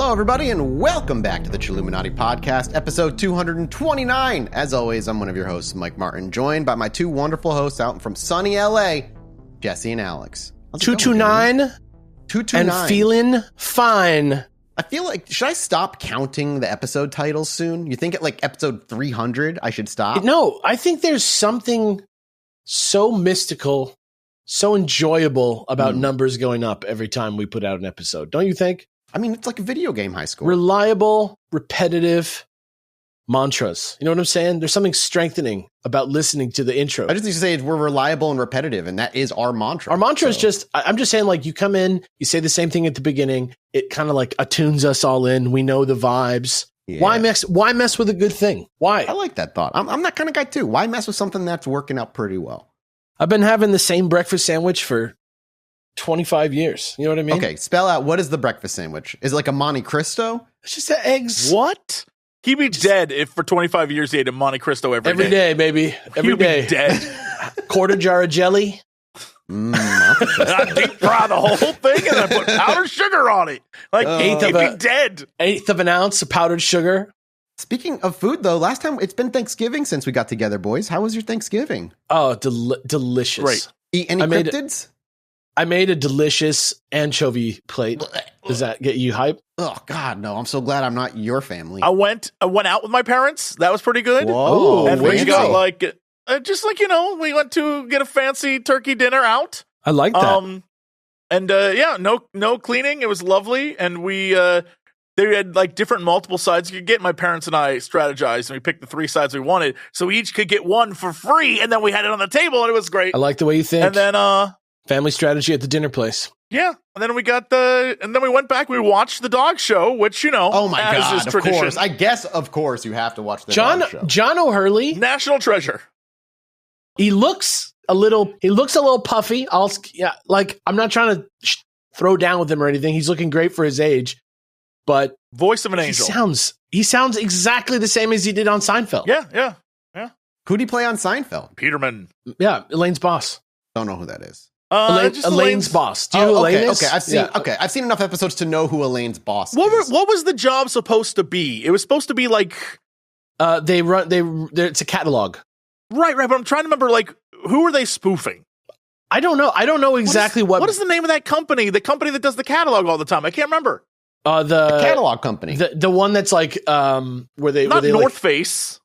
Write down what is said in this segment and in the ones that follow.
Hello, everybody, and welcome back to the Chilluminati podcast, episode 229. As always, I'm one of your hosts, Mike Martin, joined by my two wonderful hosts out from sunny LA, Jesse and Alex. 229 and feeling fine. I feel like, should I stop counting the episode titles soon? You think at like episode 300 I should stop? No, I think there's something so mystical, so enjoyable about numbers going up every time we put out an episode. Don't you think? I mean, it's like a video game high score. Reliable, repetitive mantras. You know what I'm saying? There's something strengthening about listening to the intro. I just need to say we're reliable and repetitive, and that is our mantra. Our mantra is just, I'm just saying, like, you come in, you say the same thing at the beginning, it kind of like attunes us all in. We know the vibes. Yeah. Why mess with a good thing? Why? I like that thought. I'm that kind of guy too. Why mess with something that's working out pretty well? I've been having the same breakfast sandwich for 25 years. You know what I mean? Okay, spell out, what is the breakfast sandwich? Is it like a Monte Cristo? It's just the eggs. What? He'd be dead if for 25 years he ate a Monte Cristo every day. Every day, baby. Every day. He'd be dead. Quarter jar of jelly. I deep fry the whole thing and I put powdered sugar on it. Like, he'd be dead. Eighth of an ounce of powdered sugar. Speaking of food, though, last time it's been Thanksgiving since we got together, boys. How was your Thanksgiving? Oh, delicious. Right. Eat any cryptids? I made a delicious anchovy plate. Does that get you hype? Oh, God, no. I'm so glad I'm not your family. I went out with my parents. That was pretty good. Whoa. And we got like, just like, you know, we went to get a fancy turkey dinner out. I like that. And yeah, no cleaning. It was lovely. And they had like different multiple sides you could get. My parents and I strategized and we picked the 3 sides we wanted. So we each could get one for free. And then we had it on the table and it was great. I like the way you think. And then, family strategy at the dinner place. Yeah, and then we went back. We watched the dog show, which oh my God, is tradition. Of course. I guess of course you have to watch the dog show. John O'Hurley, national treasure. He looks a little puffy. I'm not trying to throw down with him or anything. He's looking great for his age, but voice of an angel. He sounds exactly the same as he did on Seinfeld. Yeah. Who'd he play on Seinfeld? Peterman. Yeah, Elaine's boss. Don't know who that is. Elaine's boss. Do you know who Elaine is? Okay. I've seen enough episodes to know who Elaine's boss is. What was the job supposed to be? It was supposed to be like it's a catalog. Right, but I'm trying to remember, like, who are they spoofing? I don't know. I don't know exactly what is the name of that company? The company that does the catalog all the time. I can't remember. The catalog company. The one that's like where they North Face.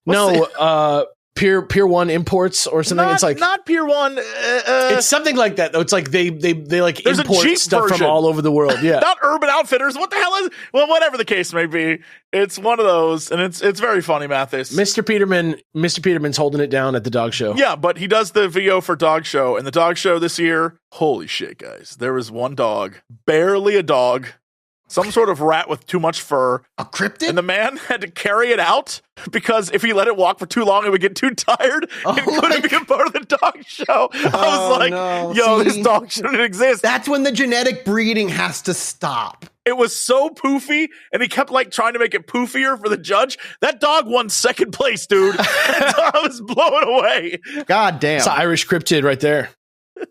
Pier 1 Imports or something. It's like not Pier 1. It's something like that. Though it's like they like There's import stuff version from all over the world. Yeah, not Urban Outfitters. What the hell is? Well, whatever the case may be, it's one of those, and it's very funny, Mathis. Mr. Peterman's holding it down at the dog show. Yeah, but he does the VO for dog show, and the dog show this year. Holy shit, guys! There was one dog, barely a dog. Some sort of rat with too much fur. A cryptid? And the man had to carry it out because if he let it walk for too long, it would get too tired and couldn't be a part of the dog show. I was like, this dog shouldn't exist. That's when the genetic breeding has to stop. It was so poofy, and he kept like trying to make it poofier for the judge. That dog won second place, dude. I was blown away. God damn. It's an Irish cryptid right there.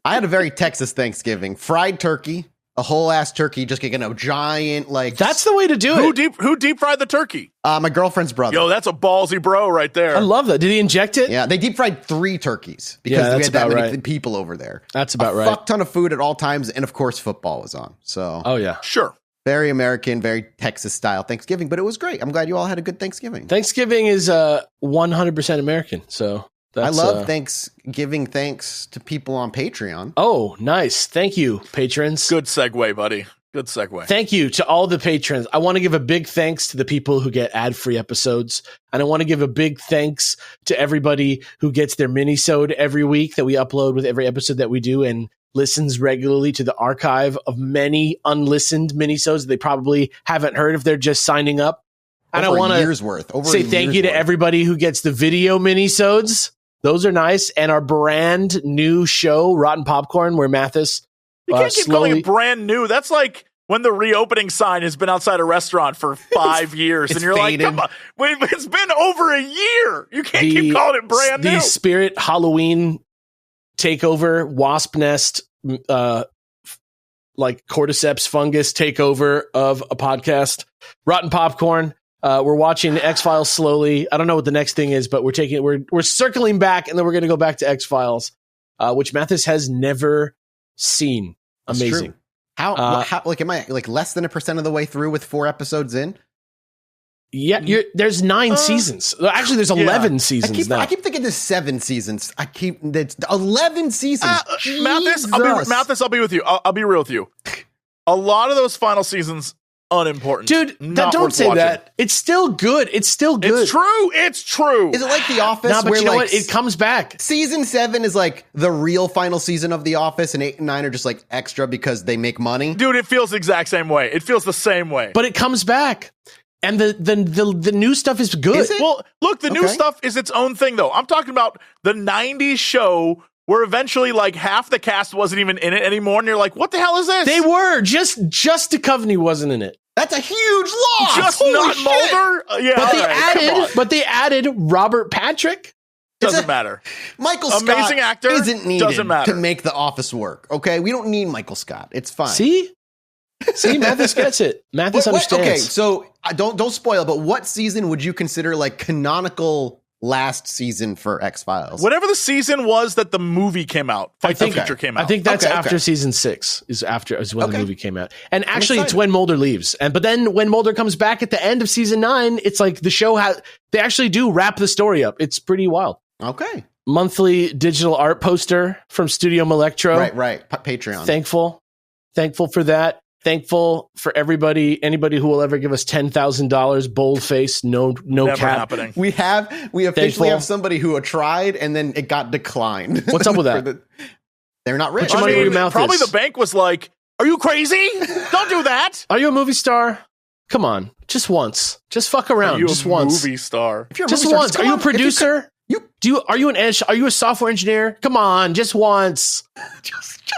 I had a very Texas Thanksgiving. Fried turkey. A whole ass turkey, just getting a giant like. That's the way to do it. Who deep fried the turkey? My girlfriend's brother. Yo, that's a ballsy bro right there. I love that. Did he inject it? Yeah, they deep fried 3 turkeys because we had that many people over there. That's about right. A fuck ton of food at all times, and of course, football was on. So, oh yeah, sure. Very American, very Texas style Thanksgiving, but it was great. I'm glad you all had a good Thanksgiving. Thanksgiving is 100% American, so. I love Thanksgiving thanks to people on Patreon. Oh, nice. Thank you, patrons. Good segue, buddy. Good segue. Thank you to all the patrons. I want to give a big thanks to the people who get ad-free episodes. And I want to give a big thanks to everybody who gets their mini-sode every week that we upload with every episode that we do and listens regularly to the archive of many unlistened mini-sodes that they probably haven't heard if they're just signing up. And I want to say thank you to everybody who gets the video mini-sodes. Those are nice. And our brand new show, Rotten Popcorn, where Mathis you can't keep calling it brand new. That's like when the reopening sign has been outside a restaurant for 5 years, and you're faded. Like, come on, it's been over a year. You can't keep calling it brand new. The Spirit Halloween takeover wasp nest like cordyceps fungus takeover of a podcast. Rotten Popcorn. We're watching X-Files slowly. I don't know what the next thing is, but we're circling back, and then we're going to go back to X-Files, which Mathis has never seen. Amazing. How like am I like less than 1% of the way through with 4 episodes in? Yeah, there's 9 seasons. Actually, there's 11 seasons now. I keep thinking there's 7 seasons. It's 11 seasons. Mathis, I'll be with you. I'll be real with you. A lot of those final seasons, unimportant. Dude, don't say that. It's still good. It's good. It's true. Is it like The Office? No, but you know what? It comes back. Season 7 is like the real final season of The Office, and 8 and 9 are just like extra because they make money. Dude, it feels the exact same way. It feels the same way. But it comes back. And the new stuff is good. Is it? Well, look, the new stuff is its own thing, though. I'm talking about the 90s show where eventually, like, half the cast wasn't even in it anymore, and you're like, what the hell is this? They were. Just Duchovny wasn't in it. That's a huge loss. Just Holy not shit. Mulder? Yeah, But they added Robert Patrick. Doesn't matter. Michael Scott Amazing actor. Isn't needed Doesn't matter. to make The Office work, okay? We don't need Michael Scott. It's fine. See, Mathis gets it. Mathis understands. Okay, so don't spoil, but what season would you consider like canonical last season for X-Files? Whatever the season was that the movie came out, Fight the Future came out. I think that's after season 6 is when the movie came out. And actually it's when Mulder leaves. But then when Mulder comes back at the end of season 9, it's like the show they actually do wrap the story up. It's pretty wild. Okay. Monthly digital art poster from Studio Electro. Right. Patreon. Thankful for that. Thankful for anybody who will ever give us $10,000, boldface, no Never cap. happening. We officially have somebody who tried and then it got declined. What's up with that? They're not rich. Put your money where your mouth probably is. the bank was like, "Are you crazy? Don't do that." Are you a movie star? Come on, just once. Just fuck around. Are you just a once. movie star? If you're a Just movie star, once. Are you a producer? Are you a software engineer? Come on, just once.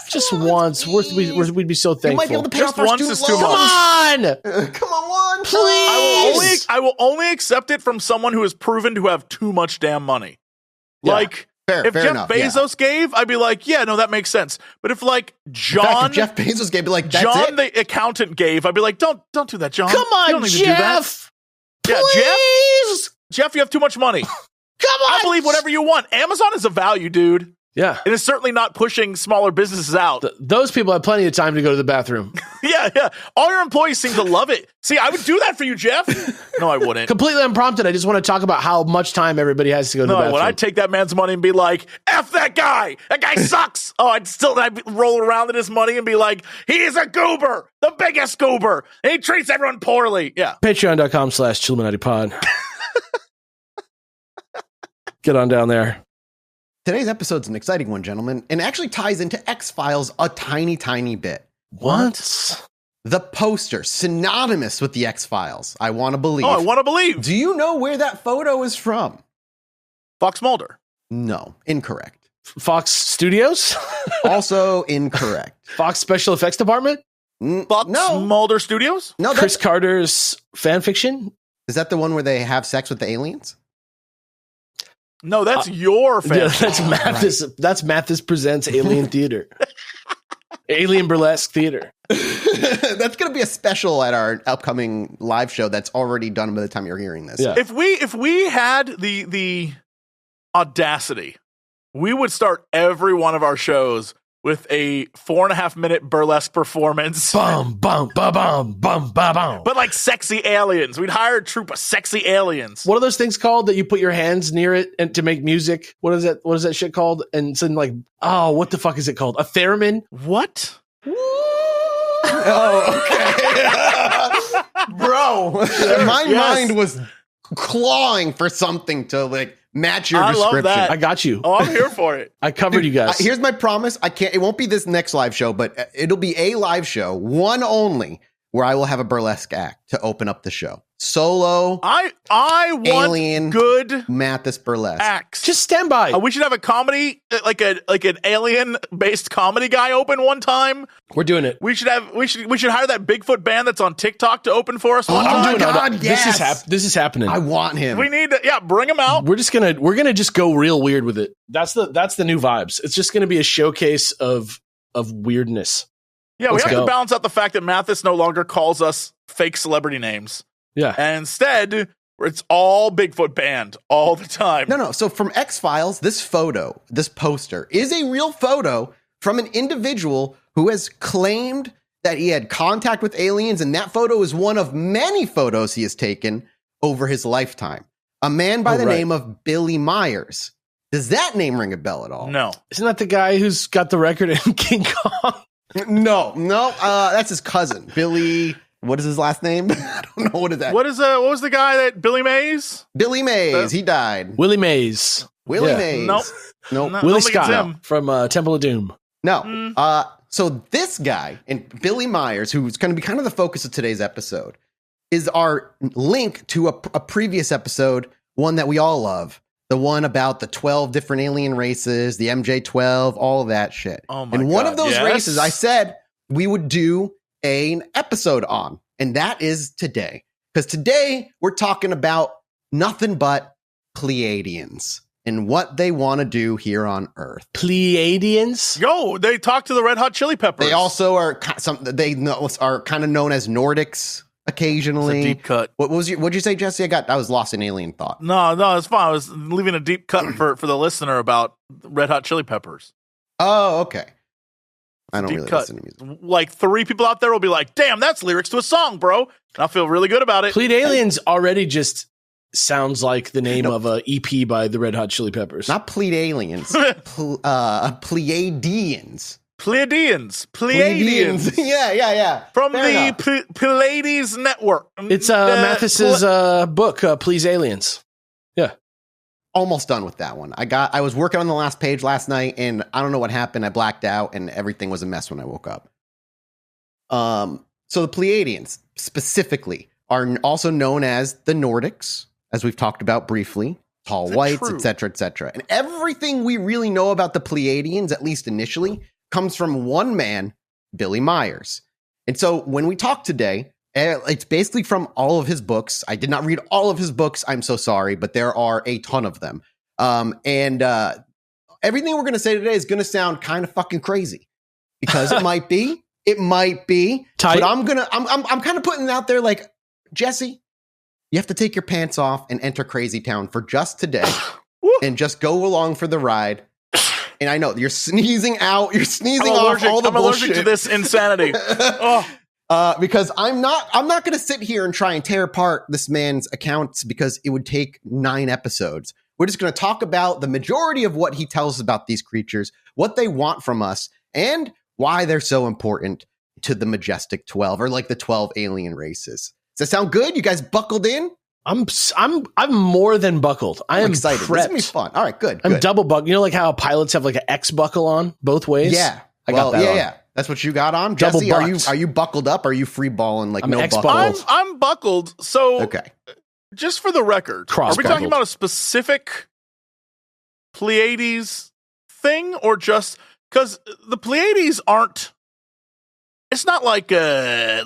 Just once. We'd be so thankful. You might be able to pay Just off our once student is too loans. much. Come on, Please. I will only accept it from someone who has proven to have too much damn money. Yeah. Like, Fair if Jeff enough, Bezos gave, I'd be like, yeah, no, that makes sense. But if like John, if Jeff Bezos gave, be like, that's John it? the accountant gave, I'd be like, don't do that, John. Come on, you don't need to do that. Jeff. Yeah, Please. Jeff, you have too much money. Come on. I believe whatever you want. Amazon is a value, dude. Yeah. It is certainly not pushing smaller businesses out. Those people have plenty of time to go to the bathroom. Yeah. All your employees seem to love it. See, I would do that for you, Jeff. No, I wouldn't. Completely unprompted. I just want to talk about how much time everybody has to go to the bathroom. When I'd take that man's money and be like, F that guy. That guy sucks. I'd roll around in his money and be like, he's a goober. The biggest goober. And he treats everyone poorly. Yeah. Patreon.com/Chilluminati Get on down there. Today's episode's an exciting one, gentlemen, and actually ties into X-Files a tiny, tiny bit. What? The poster, synonymous with the X-Files, I want to believe. Oh, I want to believe. Do you know where that photo is from? Fox Mulder. No, incorrect. Fox Studios? Also incorrect. Fox Special Effects Department? Fox No. Mulder Studios? No, Chris Carter's fan fiction? Is that the one where they have sex with the aliens? No, that's your fan. Yeah, that's Mathis. Right. That's Mathis Presents Alien Theater. Alien Burlesque Theater. That's going to be a special at our upcoming live show that's already done by the time you're hearing this. Yeah. If we had the audacity, we would start every one of our shows with a 4.5-minute burlesque performance. Bum, bum, ba bum, bum, ba bum. But like sexy aliens. We'd hire a troupe of sexy aliens. What are those things called that you put your hands near it and to make music? What is that shit called? And it's in like, oh, what the fuck is it called? A theremin? What? Oh, okay. Bro, my mind was clawing for something to like match your description. Love that. I got you. Oh, I'm here for it. I covered you guys. Here's my promise. It won't be this next live show, but it'll be a live show, one only, where I will have a burlesque act to open up the show. Solo. I want Alien, good Mathis burlesque. acts. Just stand by. We should have a comedy, like an alien-based comedy guy open one time. We're doing it. We should hire that Bigfoot band that's on TikTok to open for us one Oh time. my God, yes. This is happening. I want him. We need to, bring him out. We're gonna just go real weird with it. That's the new vibes. It's just gonna be a showcase of weirdness. Yeah, we Let's have go. to balance out the fact that Mathis no longer calls us fake celebrity names. Yeah. And instead, it's all Bigfoot banned all the time. No. So from X-Files, this poster, is a real photo from an individual who has claimed that he had contact with aliens, and that photo is one of many photos he has taken over his lifetime. A man by the name of Billy Meier. Does that name ring a bell at all? No. Isn't that the guy who's got the record in King Kong? No. That's his cousin, Billy. What is his last name? I don't know. What is that? What was the guy that Billy Mays? Billy Mays. He died. Willie Mays. Willie Mays. Nope. Nope. No, Willie don't think it's Scott him. from Temple of Doom. No. So this guy, and Billy Meier, who's going to be kind of the focus of today's episode, is our link to a previous episode, one that we all love. The one about the 12 different alien races, the MJ-12, all that shit. Oh my and one God, of those yes. races I said we would do an episode on, and that is today. Because today we're talking about nothing but Pleiadians and what they want to do here on Earth. Pleiadians? Yo, they talked to the Red Hot Chili Peppers. They also are are kind of known as Nordics occasionally. It's a deep cut. What'd you say, Jesse? I was lost in alien thought. No, it's fine. I was leaving a deep cut for the listener about Red Hot Chili Peppers. Oh, okay. I don't Deep really cut. listen to music. Like 3 people out there will be like, "Damn, that's lyrics to a song, bro." And I'll feel really good about it. Pleiadians already just sounds like the name of a EP by the Red Hot Chili Peppers. Not Pleiadians. Pleiadians. Pleiadians. Yeah. From Fair the enough. Pleiades Network. It's Mathis's book, Please Aliens. Yeah. Almost done with that one. I was working on the last page last night, and I don't know what happened. I blacked out, and everything was a mess when I woke up. So the Pleiadians specifically are also known as the Nordics, as we've talked about briefly, tall whites, etc., etc. And everything we really know about the Pleiadians, at least initially, comes from one man, Billy Meier. And so when we talk today, it's basically from all of his books. I did not read all of his books. I'm so sorry, but there are a ton of them. And everything we're going to say today is going to sound kind of fucking crazy because it might be. Tight. But I'm kind of putting it out there like, Jesse, you have to take your pants off and enter Crazy Town for just today and just go along for the ride. And I know you're sneezing out. You're sneezing off all the I'm bullshit. allergic to this insanity. Because I'm not going to sit here and try and tear apart this man's accounts because it would take 9 episodes. We're just going to talk about the majority of what he tells us about these creatures, what they want from us, and why they're so important to the Majestic 12, or like the 12 alien races. Does that sound good? You guys buckled in? I'm more than buckled. I'm excited. prepped. This is gonna be fun. All right, good. I'm double buckled. You know, like how pilots have like an X buckle on both ways. Yeah, I got that on. Yeah. That's what you got on, Double Jesse. bucked. Are you buckled up? Or are you free balling like I'm no X-buckled. buckles? I'm buckled. So, Okay. just for the record, are we Cross-buckled. talking about a specific Pleiades thing, or just because the Pleiades aren't? It's not like a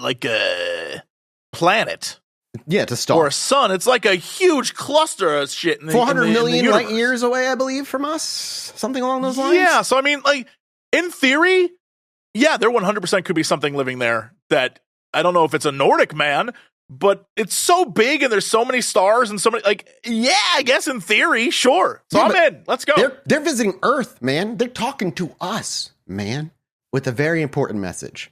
planet Yeah, to start. or a sun. It's like a huge cluster of shit. In the, 400 in the million universe. light years away, I believe, from us. Something along those lines. Yeah, so I mean, like in theory, yeah, there 100% could be something living there that I don't know if it's a Nordic man, but it's so big and there's so many stars and so many, like, yeah, I guess in theory, sure. So Yeah, I'm but in. Let's go. They're visiting Earth, man. They're talking to us, man, with a very important message.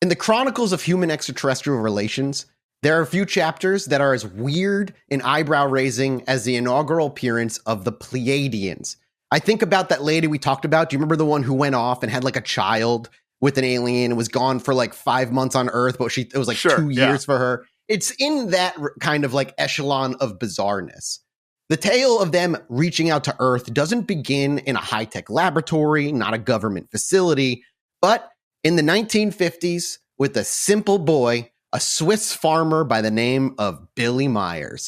In the Chronicles of Human Extraterrestrial Relations, there are a few chapters that are as weird and eyebrow-raising as the inaugural appearance of the Pleiadians. I think about that lady we talked about. Do you remember the one who went off and had like a child with an alien and was gone for like 5 months on Earth, but it was like Sure, 2 yeah. years for her? It's in that kind of like echelon of bizarreness. The tale of them reaching out to Earth doesn't begin in a high-tech laboratory, not a government facility, but in the 1950s with a simple boy, a Swiss farmer by the name of Billy Meier,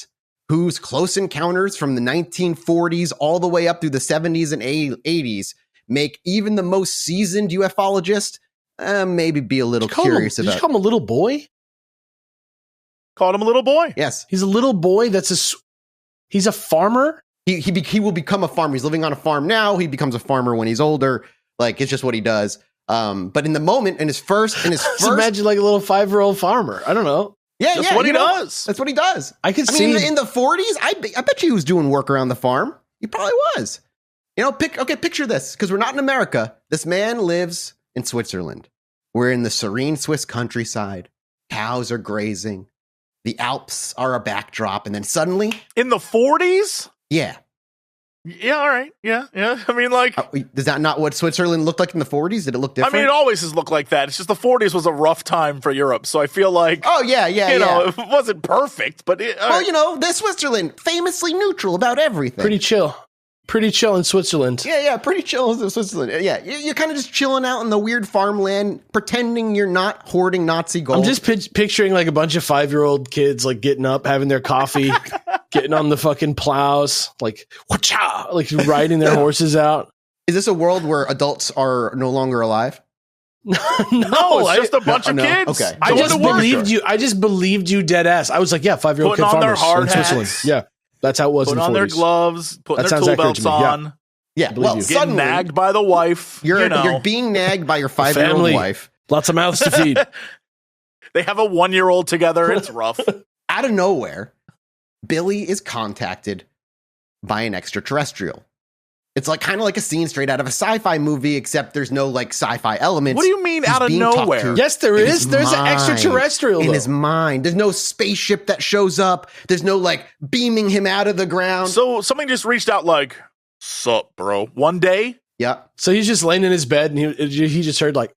whose close encounters from the 1940s all the way up through the 70s and 80s make even the most seasoned ufologist maybe be a little curious Did about. you call him a little boy? Called him a little boy. Yes, He's a little boy. He's a farmer. he will become a farmer. He's living on a farm now. He becomes a farmer when he's older. Like, it's just what he does. But in the moment, in his first, Just imagine like a little 5-year-old farmer. I don't know. Yeah, That's what he does. That's what he does. I could mean, see in the 40s, I bet you he was doing work around the farm. He probably was. You know, picture this, because we're not in America. This man lives in Switzerland. We're in the serene Swiss countryside. Cows are grazing. The Alps are a backdrop, and then suddenly, in the 40s. Yeah. Yeah, all right. Yeah. I mean, like... Is that not what Switzerland looked like in the 40s? Did it look different? I mean, it always has looked like that. It's just the 40s was a rough time for Europe, so I feel like... Oh, yeah. You know, it wasn't perfect, but... Well, you know, the Switzerland, famously neutral about everything. Pretty chill in Switzerland. Yeah, pretty chill in Switzerland. Yeah, you're kind of just chilling out in the weird farmland, pretending you're not hoarding Nazi gold. I'm just picturing like a bunch of 5-year-old kids like getting up, having their coffee, getting on the fucking plows, like wha-cha, like riding their horses out. Is this a world where adults are no longer alive? No, it's just a bunch of kids. Okay. I just believed you dead ass. I was like, yeah, 5-year-old kid Putting on their farmers hard in Switzerland. hats. Yeah. That's how it was Putting in the 40s. on their gloves, putting their tool belts on. Yeah, believe well, you. Getting suddenly, nagged by the wife. you're being nagged by your 5-year-old Family. wife. Lots of mouths to feed. They have a 1-year-old together. It's rough. Out of nowhere, Billy is contacted by an extraterrestrial. It's like kind of like a scene straight out of a sci-fi movie, except there's no like sci-fi elements. What do you mean He's out of being talked nowhere? to Yes, there in is. his There's an mind. extraterrestrial In though. his mind. There's no spaceship that shows up. There's no like beaming him out of the ground. So somebody just reached out like, sup, bro? One day? Yeah. So he's just laying in his bed and he just heard like,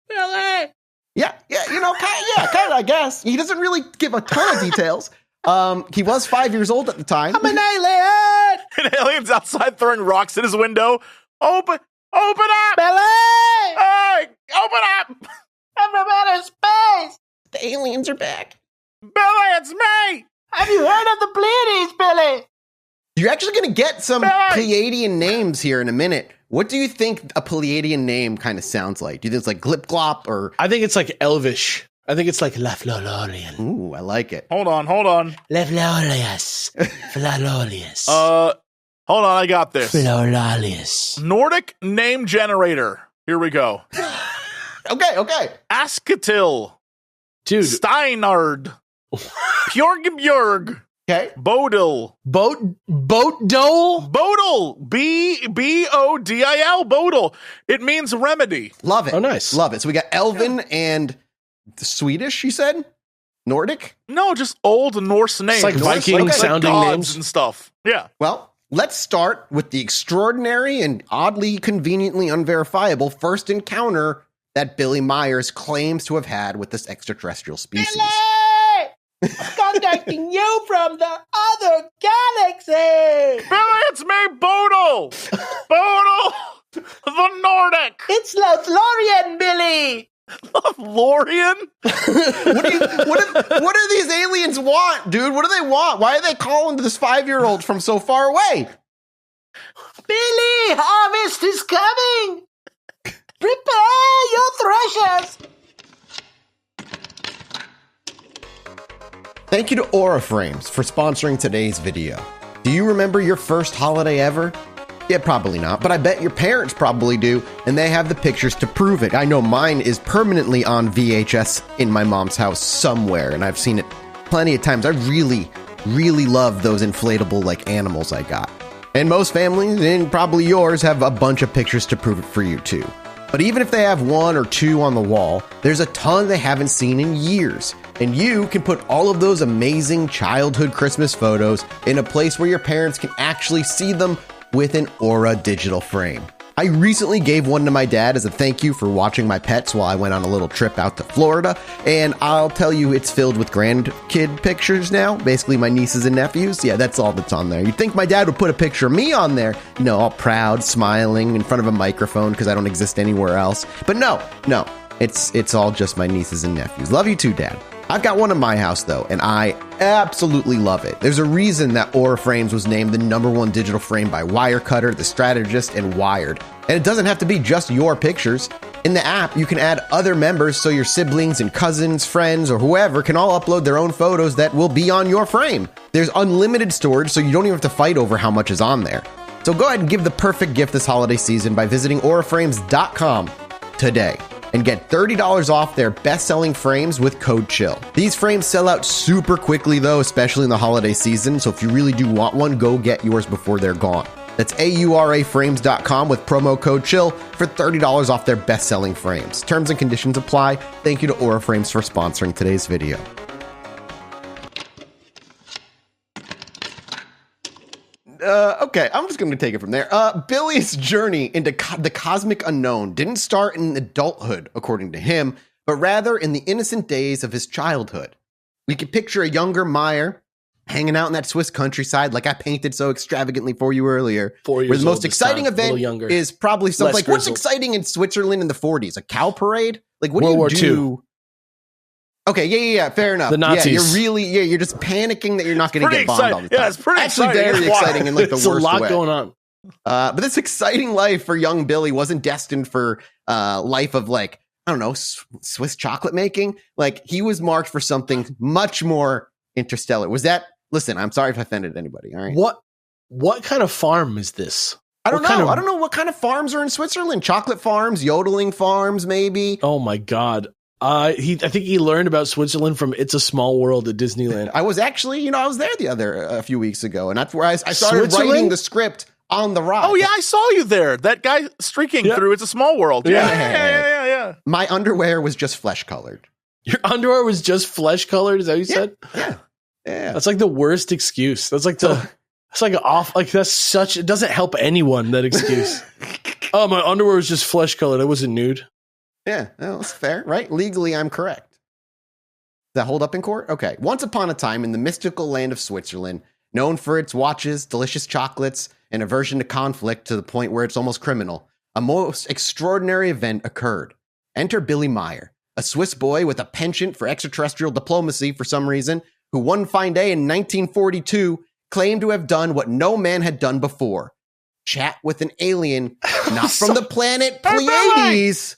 Billy. Yeah, you know, kind of, I guess. He doesn't really give a ton of details. He was 5 years old at the time. I'm an alien. An alien's outside throwing rocks at his window. Open up! Billy. Hey, open up! Everybody's space. The aliens are back. Billy, it's me! Have you heard of the Pleiadians, Billy? You're actually going to get some Billy! Pleiadian names here in a minute. What do you think a Pleiadian name kind of sounds like? Do you think it's like Glip Glop or... I think it's like Elvish. I think it's like Laflololian. Ooh, I like it. Hold on. Laflolius. Flololius. Hold on, I got this. Flololius. Nordic name generator. Here we go. Okay. Asketil. Dude. Steinard. Björg. Okay. Bodil. Boat dole? Bodil. B-O-D-I-L. Bodil. It means remedy. Love it. Oh, nice. Love it. So we got Elven and the Swedish, you said? Nordic? No, just old Norse names. like Viking sounding gods names. and stuff. Yeah. Well, let's start with the extraordinary and oddly conveniently unverifiable first encounter that Billy Meier claims to have had with this extraterrestrial species. Billy! Contacting you from the other galaxy! Billy, it's me, Bodil! Bodil! The Nordic! It's Lothlorien, Billy! Lothlorien? What do these aliens want, dude? What do they want? Why are they calling this 5-year-old from so far away? Billy, harvest is coming! Prepare your threshers! Thank you to Aura Frames for sponsoring today's video. Do you remember your first holiday ever? Yeah, probably not, but I bet your parents probably do, and they have the pictures to prove it. I know mine is permanently on VHS in my mom's house somewhere, and I've seen it plenty of times. I really, really love those inflatable, like, animals I got. And most families, and probably yours, have a bunch of pictures to prove it for you, too. But even if they have 1 or 2 on the wall, there's a ton they haven't seen in years. And you can put all of those amazing childhood Christmas photos in a place where your parents can actually see them with an Aura digital frame. I recently gave one to my dad as a thank you for watching my pets while I went on a little trip out to Florida, and I'll tell you it's filled with grandkid pictures now, basically my nieces and nephews. Yeah, that's all that's on there. You'd think my dad would put a picture of me on there, all proud, smiling in front of a microphone because I don't exist anywhere else. But no, it's all just my nieces and nephews. Love you too, Dad. I've got one in my house, though, and I absolutely love it. There's a reason that Aura Frames was named the #1 digital frame by Wirecutter, The Strategist, and Wired. And it doesn't have to be just your pictures. In the app, you can add other members so your siblings and cousins, friends, or whoever can all upload their own photos that will be on your frame. There's unlimited storage, so you don't even have to fight over how much is on there. So go ahead and give the perfect gift this holiday season by visiting auraframes.com. today and get $30 off their best-selling frames with code CHILL. These frames sell out super quickly though, especially in the holiday season, so if you really do want one, go get yours before they're gone. That's auraframes.com with promo code CHILL for $30 off their best-selling frames. Terms and conditions apply. Thank you to Aura Frames for sponsoring today's video. Okay, I'm just going to take it from there. Billy's journey into the cosmic unknown didn't start in adulthood, according to him, but rather in the innocent days of his childhood. We could picture a younger Meier hanging out in that Swiss countryside like I painted so extravagantly for you earlier. 4 years where the most old this exciting time, event is probably something like, what's grizzled. exciting in Switzerland in the 40s? A cow parade? Like, what World do you War do? Okay, yeah, fair enough. The Nazis. Yeah, you're just panicking that you're not going to get bombed all the time. Yeah, it's pretty Actually exciting. very exciting in like the It's worst a lot way. going on. But this exciting life for young Billy wasn't destined for life of like, I don't know, Swiss chocolate making. Like, he was marked for something much more interstellar. Was that, listen, I'm sorry if I offended anybody, all right? What kind of farm is this? I don't what kind know. of- I don't know what kind of farms are in Switzerland. Chocolate farms, yodeling farms, maybe. Oh my God. I think he learned about Switzerland from It's a Small World at Disneyland. I was actually, I was there a few weeks ago, and that's where I started Switzerland? writing the script on the ride. Oh yeah, I saw you there. That guy streaking through It's a Small World. Yeah. My underwear was just flesh colored. Your underwear was just flesh colored. Is that what you said? Yeah. That's like the worst excuse. That's like that's such, it doesn't help anyone, that excuse. Oh, my underwear was just flesh colored. I wasn't nude. Yeah, that's fair, right? Legally, I'm correct. Does that hold up in court? Okay. Once upon a time in the mystical land of Switzerland, known for its watches, delicious chocolates, and aversion to conflict to the point where it's almost criminal, a most extraordinary event occurred. Enter Billy Meier, a Swiss boy with a penchant for extraterrestrial diplomacy for some reason, who one fine day in 1942 claimed to have done what no man had done before. Chat with an alien, not from the planet Pleiades.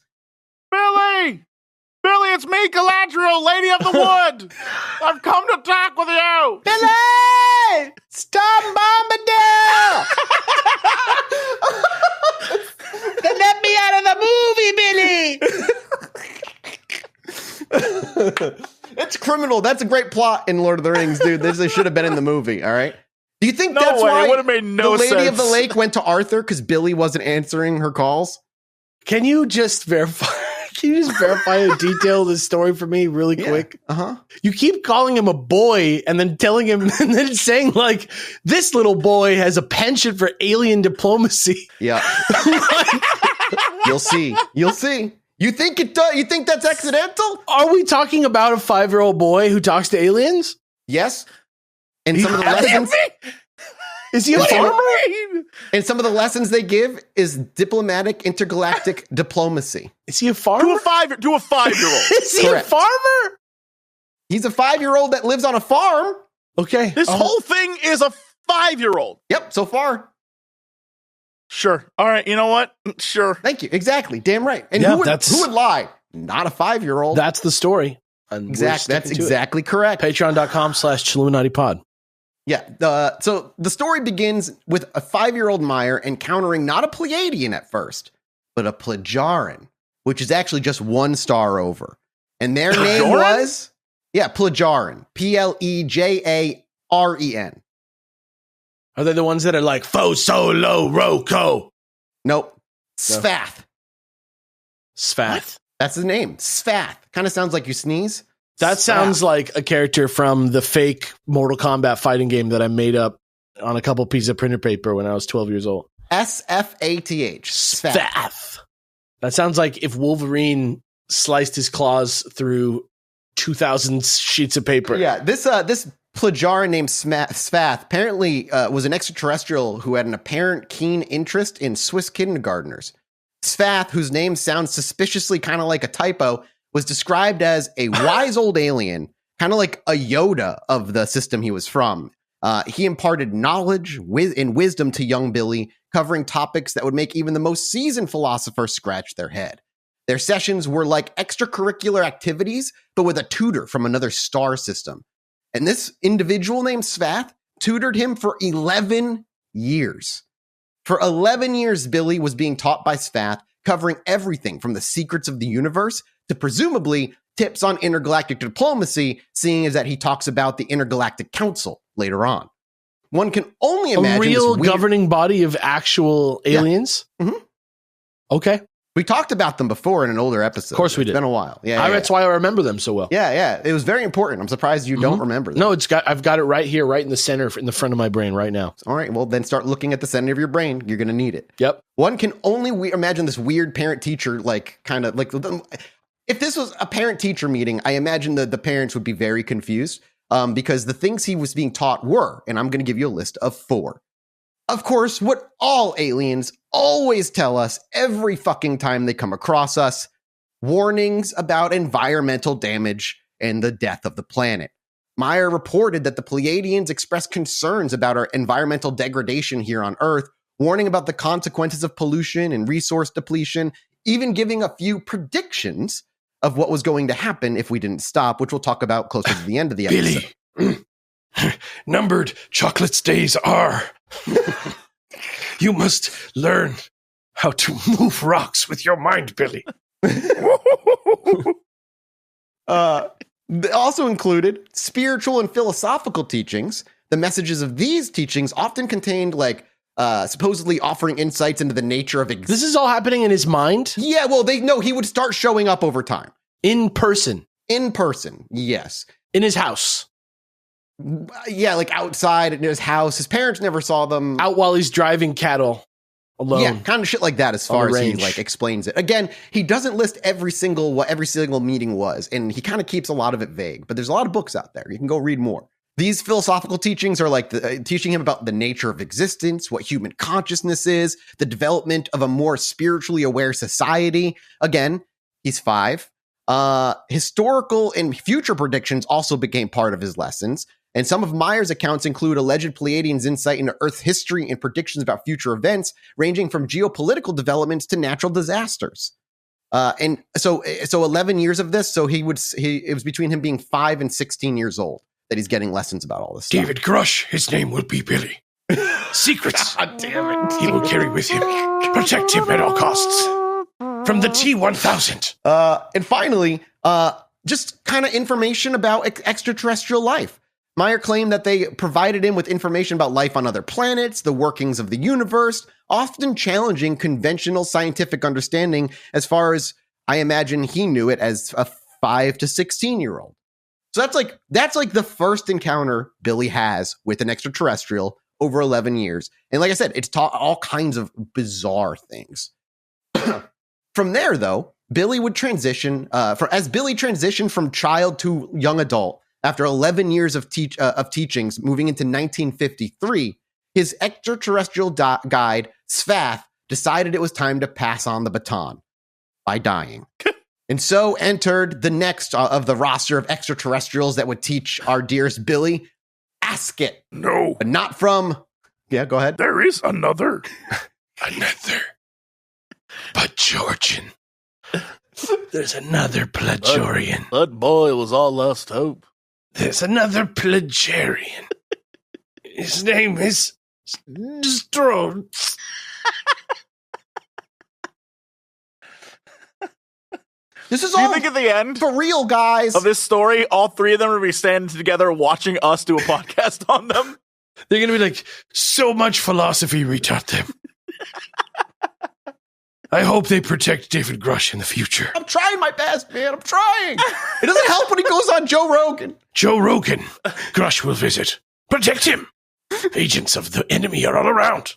Billy, it's me, Galadriel, Lady of the Wood. I've come to talk with you. Billy! Stop Bombadil! Then let me out of the movie, Billy! It's criminal. That's a great plot in Lord of the Rings, dude. They should have been in the movie, all right? Do you think that's why it would have made no the Lady of the sense. Lake went to Arthur because Billy wasn't answering her calls? Can you just verify? Can you just verify a detail of this story for me really quick? Uh-huh. You keep calling him a boy and then telling him and then saying like, this little boy has a penchant for alien diplomacy. Yeah. You'll see. You think it does? You think that's accidental? Are we talking about a 5-year-old boy who talks to aliens? Yes. And some of the lessons... Is he a farmer? And some of the lessons they give is diplomatic intergalactic diplomacy. Is he a farmer? To a 5-year-old. Is he Correct. a farmer? He's a 5-year-old that lives on a farm. Okay. This whole thing is a 5-year-old. Yep, so far. Sure. All right. You know what? Sure. Thank you. Exactly. Damn right. And Yeah, who that's- would lie? Not a 5-year-old. That's the story. And Exactly. That's exactly correct. Patreon.com/Chilluminati Yeah. So the story begins with a 5-year-old Meier encountering not a Pleiadian at first, but a Plejaran, which is actually just one star over. And their name was, Plejaran. Plejaren. Are they the ones that are like Fo Solo Roko? Nope. Svath. Svath. That's his name. Svath. Kind of sounds like you sneeze. That sounds like a character from the fake Mortal Kombat fighting game that I made up on a couple pieces of printer paper when I was 12 years old. Sfath. Svath. Svath. That sounds like if Wolverine sliced his claws through 2,000 sheets of paper. Yeah, this Plejaran named Svath apparently was an extraterrestrial who had an apparent keen interest in Swiss kindergartners. Svath, whose name sounds suspiciously kind of like a typo, was described as a wise old alien, kind of like a Yoda of the system he was from. He imparted knowledge and wisdom to young Billy, covering topics that would make even the most seasoned philosopher scratch their head. Their sessions were like extracurricular activities, but with a tutor from another star system. And this individual named Svath tutored him for 11 years. For 11 years, Billy was being taught by Svath, covering everything from the secrets of the universe to presumably tips on intergalactic diplomacy, seeing as that he talks about the Intergalactic Council later on. One can only imagine a real governing body of actual aliens. Yeah. Mm-hmm. Okay. We talked about them before in an older episode. Of course we did. It's been a while. Yeah, That's why I remember them so well. Yeah. It was very important. I'm surprised you don't remember them. No, I've got it right here, right in the center, in the front of my brain right now. All right. Well, then start looking at the center of your brain. You're going to need it. Yep. One can only imagine this weird parent-teacher, like, kind of like, if this was a parent-teacher meeting, I imagine the parents would be very confused because the things he was being taught were, and I'm going to give you a list of 4. Of course, what all aliens always tell us every fucking time they come across us, warnings about environmental damage and the death of the planet. Meier reported that the Pleiadians expressed concerns about our environmental degradation here on Earth, warning about the consequences of pollution and resource depletion, even giving a few predictions of what was going to happen if we didn't stop, which we'll talk about closer to the end of the episode. Billy, numbered chocolate's days are. You must learn how to move rocks with your mind, Billy. Also included spiritual and philosophical teachings. The messages of these teachings often contained, like, supposedly offering insights into the nature of This is all happening in his mind? Yeah, well, he would start showing up over time. In person? In person, yes. In his house? Yeah, like outside in his house. His parents never saw them. Out while he's driving cattle alone. Yeah, kind of shit like that as far as he like explains it. Again, he doesn't list what every single meeting was, and he kind of keeps a lot of it vague, but there's a lot of books out there. You can go read more. These philosophical teachings are like teaching him about the nature of existence, what human consciousness is, the development of a more spiritually aware society. Again, he's 5. Historical and future predictions also became part of his lessons. And some of Meier's accounts include alleged Pleiadians' insight into Earth history and predictions about future events, ranging from geopolitical developments to natural disasters. And so 11 years of this. So it was between him being 5 and 16 years old that he's getting lessons about all this stuff. David Grush, his name will be Billy. Secrets. God damn it. He will carry with him. Protect him at all costs. From the T-1000. And finally, just kind of information about extraterrestrial life. Meier claimed that they provided him with information about life on other planets, the workings of the universe, often challenging conventional scientific understanding as far as I imagine he knew it as a 5 to 16-year-old. So that's like the first encounter Billy has with an extraterrestrial over 11 years. And like I said, it's taught all kinds of bizarre things. From there, though, Billy would transition as Billy transitioned from child to young adult. After 11 years of teachings, moving into 1953, his extraterrestrial guide, Svath, decided it was time to pass on the baton by dying. And so entered the next of the roster of extraterrestrials that would teach our dearest Billy, Asket. No. But not from... Yeah, go ahead. There is another. Bajorgian. There's another Plajorian. That boy was all lost hope. There's another Plagarian. His name is Strodes. This is Do all you think at the end for real, guys. of this story, all 3 of them will be standing together watching us do a podcast on them? They're going to be like, so much philosophy we taught them. I hope they protect David Grush in the future. I'm trying my best, man. I'm trying. It doesn't help when he goes on Joe Rogan. Joe Rogan. Grush will visit. Protect him. Agents of the enemy are all around.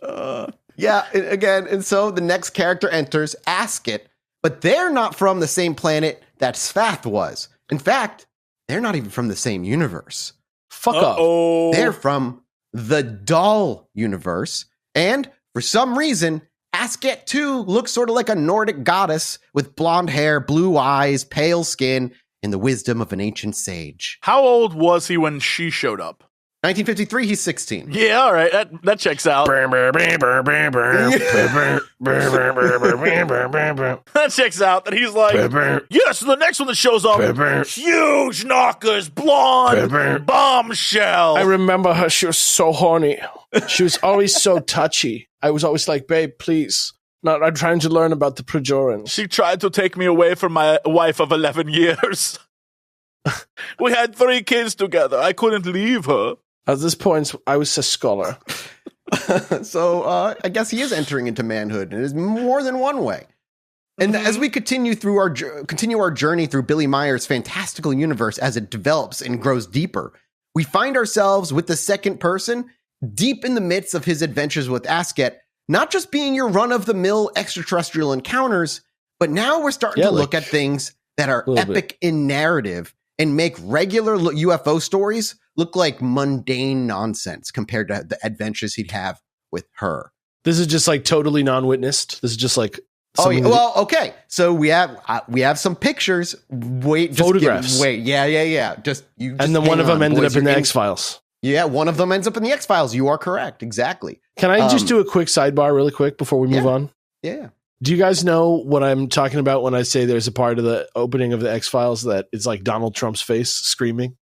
Yeah, again, and so the next character enters, Asket, but they're not from the same planet that Svath was. In fact, they're not even from the same universe. Fuck off. They're from the Doll universe, and for some reason, Asket, too, looks sort of like a Nordic goddess with blonde hair, blue eyes, pale skin, and the wisdom of an ancient sage. How old was he when she showed up? 1953, he's 16. Yeah, all right. That checks out. That checks out. That he's like, yes, the next one that shows up, huge knockers, blonde, bombshell. I remember her. She was so horny. She was always so touchy. I was always like, babe, please. No, I'm trying to learn about the Prejorans. She tried to take me away from my wife of 11 years. We had 3 kids together. I couldn't leave her. At this point, I was a scholar. So I guess he is entering into manhood, and it is more than one way. And as we continue our journey through Billy Meier's fantastical universe as it develops and grows deeper, we find ourselves with the second person deep in the midst of his adventures with Asket, not just being your run-of-the-mill extraterrestrial encounters, but now we're starting to look at things that are epic in narrative and make regular UFO stories look like mundane nonsense compared to the adventures he'd have with her. This is just like totally non-witnessed. This is just like... okay. So we have some pictures. Photographs. Yeah. And then one of them ended up in the X-Files. Yeah, one of them ends up in the X-Files. You are correct. Exactly. Can I just do a quick sidebar really quick before we move on? Yeah. Do you guys know what I'm talking about when I say there's a part of the opening of the X-Files that it's like Donald Trump's face screaming?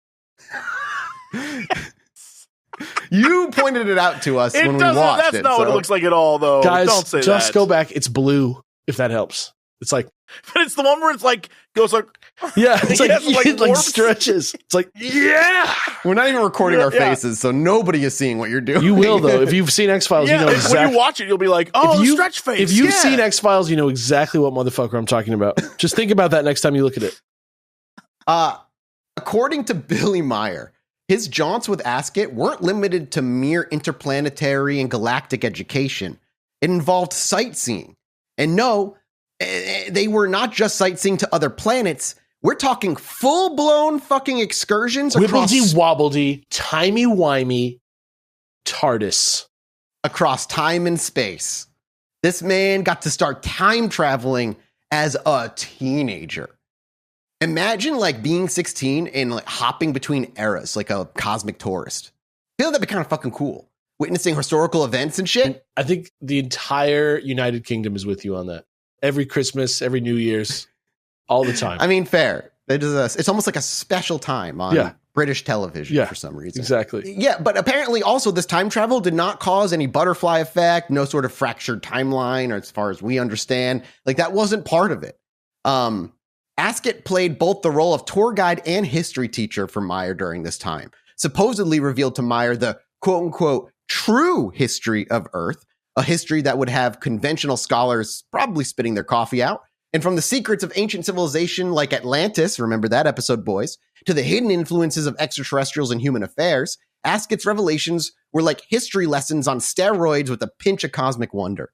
You pointed it out to us when we watched it. That's not what it looks like at all, though. Guys, don't say just that. go back. It's blue, if that helps. It's like... But it's the one where it's like, goes like... Yeah, it's like, it like stretches. It's like, yeah! We're not even recording our faces, so nobody is seeing what you're doing. You will, though. If you've seen X-Files, you know exactly... When you watch it, you'll be like, stretch face. If you've seen X-Files, you know exactly what motherfucker I'm talking about. Just think about that next time you look at it. According to Billy Meier, his jaunts with Asket weren't limited to mere interplanetary and galactic education. It involved sightseeing. And no, they were not just sightseeing to other planets. We're talking full-blown fucking excursions Wibbledy-wobbledy, timey-wimey TARDIS. Across time and space. This man got to start time traveling as a teenager. Imagine like being 16 and like hopping between eras like a cosmic tourist. I feel like that'd be kind of fucking cool. Witnessing historical events and shit. I think the entire United Kingdom is with you on that. Every Christmas, every New Year's, all the time. I mean, fair. It's almost like a special time on British television for some reason. Exactly. Yeah, but apparently also this time travel did not cause any butterfly effect, no sort of fractured timeline, or as far as we understand. Like that wasn't part of it. Asket played both the role of tour guide and history teacher for Meier during this time, supposedly revealed to Meier the quote-unquote true history of Earth, a history that would have conventional scholars probably spitting their coffee out. And from the secrets of ancient civilization like Atlantis, remember that episode, boys, to the hidden influences of extraterrestrials in human affairs, Asket's revelations were like history lessons on steroids with a pinch of cosmic wonder.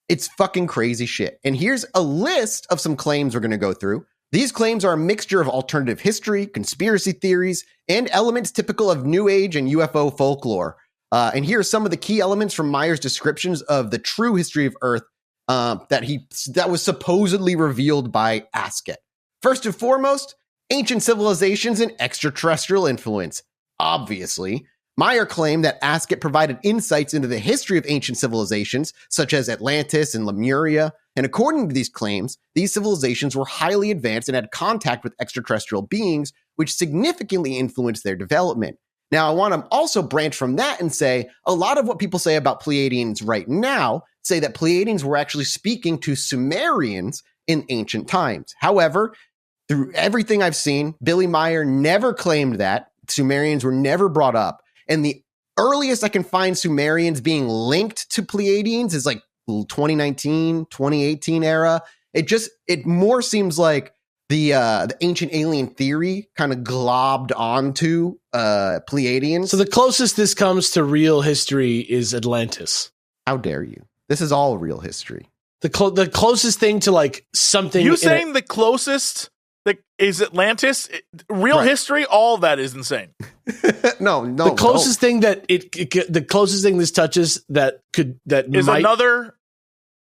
It's fucking crazy shit. And here's a list of some claims we're going to go through. These claims are a mixture of alternative history, conspiracy theories, and elements typical of New Age and UFO folklore. And here are some of the key elements from Meier's descriptions of the true history of Earth that was supposedly revealed by Asket. First and foremost, ancient civilizations and extraterrestrial influence. Obviously, Meier claimed that Asket provided insights into the history of ancient civilizations, such as Atlantis and Lemuria, and according to these claims, these civilizations were highly advanced and had contact with extraterrestrial beings, which significantly influenced their development. Now, I want to also branch from that and say, a lot of what people say about Pleiadians right now say that Pleiadians were actually speaking to Sumerians in ancient times. However, through everything I've seen, Billy Meier never claimed that. Sumerians were never brought up. And the earliest I can find Sumerians being linked to Pleiadians is like 2019, 2018 era. It more seems like the ancient alien theory kind of globbed onto Pleiadians. So the closest this comes to real history is Atlantis. How dare you? This is all real history. The closest thing to like something. You saying the closest is Atlantis? Real history? All of that is insane. No. The closest thing that the closest thing this touches that is another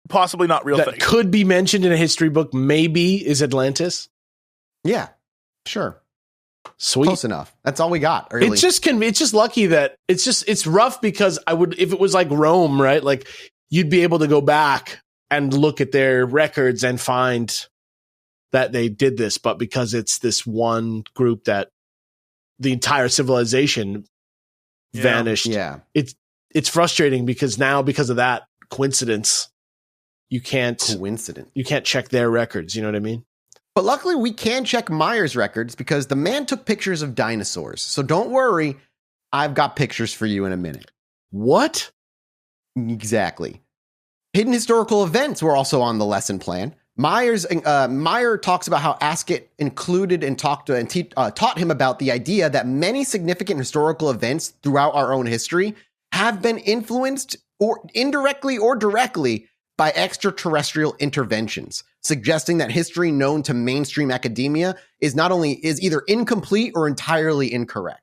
possibly not real thing could be mentioned in a history book. Maybe is Atlantis. Yeah, sure. Sweet. Close enough. That's all we got. Really. It's just lucky that it's rough because if it was like Rome, right? Like you'd be able to go back and look at their records and find that they did this, but because it's this one group that the entire civilization vanished. Yeah. It's frustrating because now, because of that coincidence, you can't Coincidence. You can't check their records. You know what I mean? But luckily, we can check Meier's records because the man took pictures of dinosaurs. So don't worry, I've got pictures for you in a minute. What? Exactly. Hidden historical events were also on the lesson plan. Meier talks about how Asket included and taught him about the idea that many significant historical events throughout our own history have been influenced or indirectly or directly by extraterrestrial interventions, suggesting that history known to mainstream academia is either incomplete or entirely incorrect.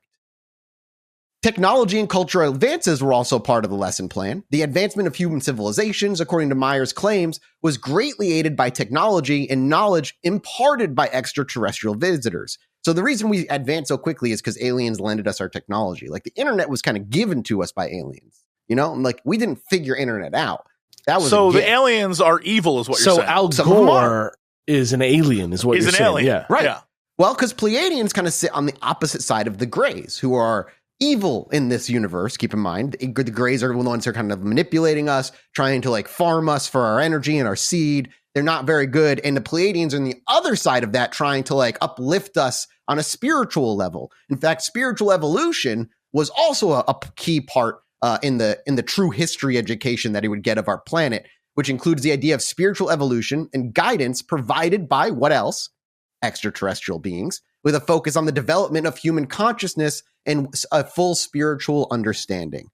Technology and cultural advances were also part of the lesson plan. The advancement of human civilizations, according to Meier's claims, was greatly aided by technology and knowledge imparted by extraterrestrial visitors. So the reason we advance so quickly is because aliens lended us our technology. Like the internet was kind of given to us by aliens, you know? Like we didn't figure internet out. That was so the aliens are evil, is what you're saying. Al Gore is an alien, is what you're saying. Alien. Yeah, right. Yeah. Well, because Pleiadians kind of sit on the opposite side of the Greys, who are evil in this universe. Keep in mind, the Greys are the ones who are kind of manipulating us, trying to like farm us for our energy and our seed. They're not very good. And the Pleiadians are on the other side of that, trying to like uplift us on a spiritual level. In fact, spiritual evolution was also a key part in the true history education that he would get of our planet, which includes the idea of spiritual evolution and guidance provided by what else? Extraterrestrial beings, with a focus on the development of human consciousness and a full spiritual understanding.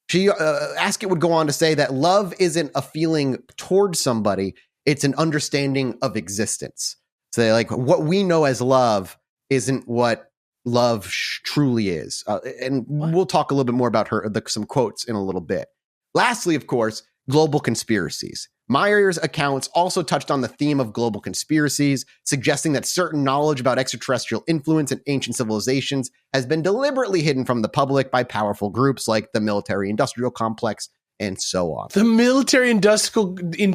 Asket would go on to say that love isn't a feeling towards somebody, it's an understanding of existence. So like what we know as love isn't what love truly is. And we'll talk a little bit more about some quotes in a little bit. Lastly, of course, global conspiracies. Meier's accounts also touched on the theme of global conspiracies, suggesting that certain knowledge about extraterrestrial influence in ancient civilizations has been deliberately hidden from the public by powerful groups like the military-industrial complex and so on. The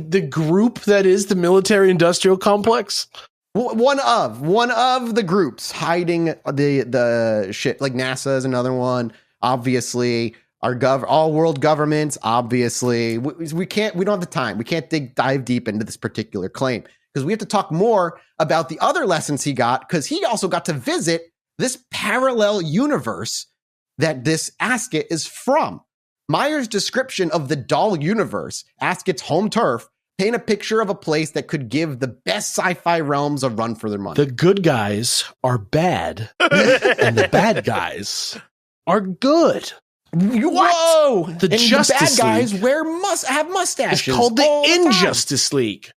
the group that is the military-industrial complex? One of the groups hiding the shit, like NASA is another one, obviously. All world governments, obviously. We don't have the time. We can't dive deep into this particular claim because we have to talk more about the other lessons he got, because he also got to visit this parallel universe that this Asket is from. Meier's description of the doll universe, Asket's home turf, paint a picture of a place that could give the best sci-fi realms a run for their money. The good guys are bad, and the bad guys are good. What? Whoa! The Justice the bad guys League have mustaches. It's called the Injustice League.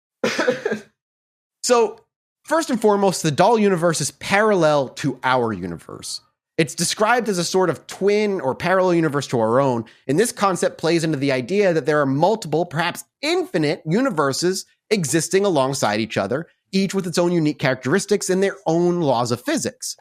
So, first and foremost, the doll universe is parallel to our universe. It's described as a sort of twin or parallel universe to our own, and this concept plays into the idea that there are multiple, perhaps infinite, universes existing alongside each other, each with its own unique characteristics and their own laws of physics.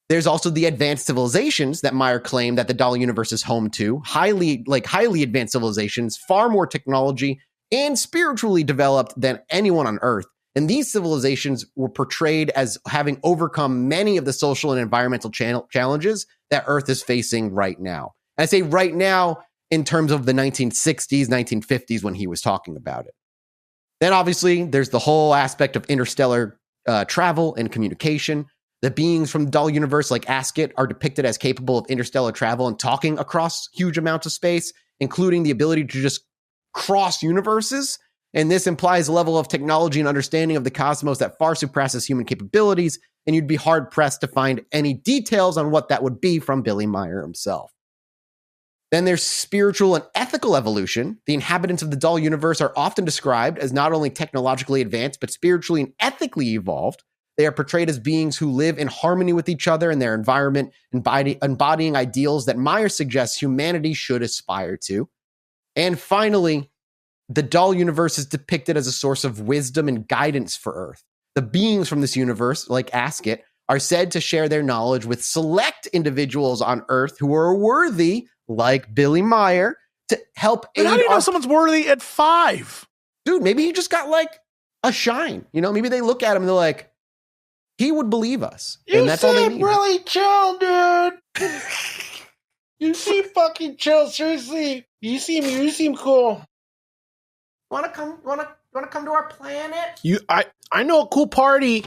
There's also the advanced civilizations that Meier claimed that the doll universe is home to, highly advanced civilizations, far more technology, and spiritually developed than anyone on Earth. And these civilizations were portrayed as having overcome many of the social and environmental challenges that Earth is facing right now. And I say right now in terms of the 1960s, 1950s when he was talking about it. Then obviously there's the whole aspect of interstellar travel and communication. The beings from the doll universe, like Asket, are depicted as capable of interstellar travel and talking across huge amounts of space, including the ability to just cross universes. And this implies a level of technology and understanding of the cosmos that far surpasses human capabilities, and you'd be hard-pressed to find any details on what that would be from Billy Meier himself. Then there's spiritual and ethical evolution. The inhabitants of the doll universe are often described as not only technologically advanced, but spiritually and ethically evolved. They are portrayed as beings who live in harmony with each other and their environment, embodying ideals that Meier suggests humanity should aspire to. And finally, the doll universe is depicted as a source of wisdom and guidance for Earth. The beings from this universe, like Asket, are said to share their knowledge with select individuals on Earth who are worthy, like Billy Meier, to help aid. How do you know someone's worthy at 5? Dude, maybe he just got like a shine. You know, maybe they look at him and they're like, he would believe us. You and that's all they seem need. really chill, dude. You seem fucking chill. Seriously, you seem cool. Want to come to our planet? I know a cool party.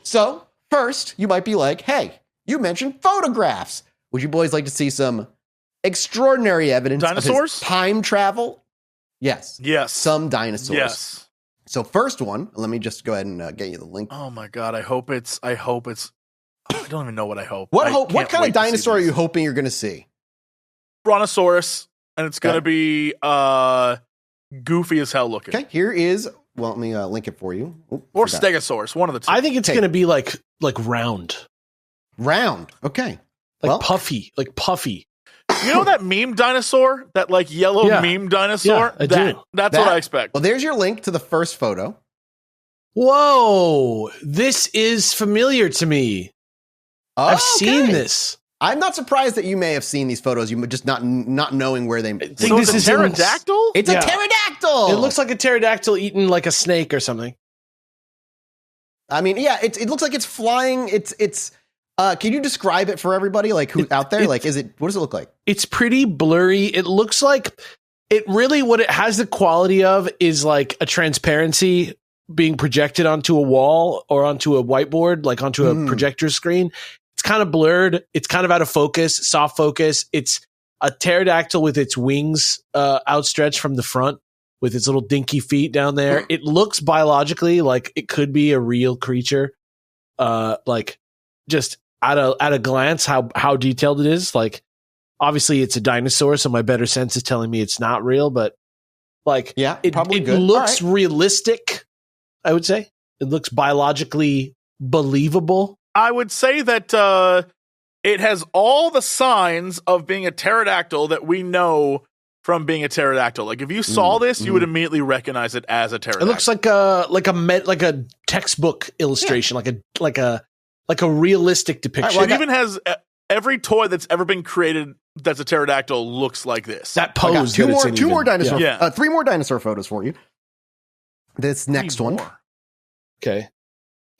So, first, you might be like, hey, you mentioned photographs. Would you boys like to see some extraordinary evidence of his time travel? Yes. Yes. Some dinosaurs. Yes. So first one, let me just go ahead and get you the link. Oh my God. I hope it's, I don't even know what I hope. What kind of dinosaur are you hoping you're going to see? Brontosaurus. And it's going to be goofy as hell looking. Okay. Here is, well, let me link it for you. Or Stegosaurus, one of the two. I think it's going to be like round. Round. Okay. Puffy. Like puffy. You know that meme dinosaur? That like yellow meme dinosaur? Yeah, I do. That's what I expect. Well, there's your link to the first photo. Whoa. This is familiar to me. I've seen this. I'm not surprised that you may have seen these photos. You just not knowing where they. So it's a pterodactyl? It's a pterodactyl. It looks like a pterodactyl eating like a snake or something. I mean, yeah, it looks like it's flying. It's. Can you describe it for everybody? Like who's out there? Like, what does it look like? It's pretty blurry. It looks like what it has the quality of is like a transparency being projected onto a wall or onto a whiteboard, like onto a projector screen. It's kind of blurred. It's kind of out of focus, soft focus. It's a pterodactyl with its wings outstretched from the front with its little dinky feet down there. It looks biologically like it could be a real creature. Like just at a glance, how detailed it is. Like obviously it's a dinosaur, so my better sense is telling me it's not real, but like it looks realistic, I would say. It looks biologically believable. I would say that it has all the signs of being a pterodactyl that we know from being a pterodactyl. Like if you saw this, you would immediately recognize it as a pterodactyl. It looks like a textbook illustration, like a realistic depiction. It even has every toy that's ever been created that's a pterodactyl looks like this. That pose. Two more dinosaur. Yeah. 3 more dinosaur photos for you. This next one. Okay.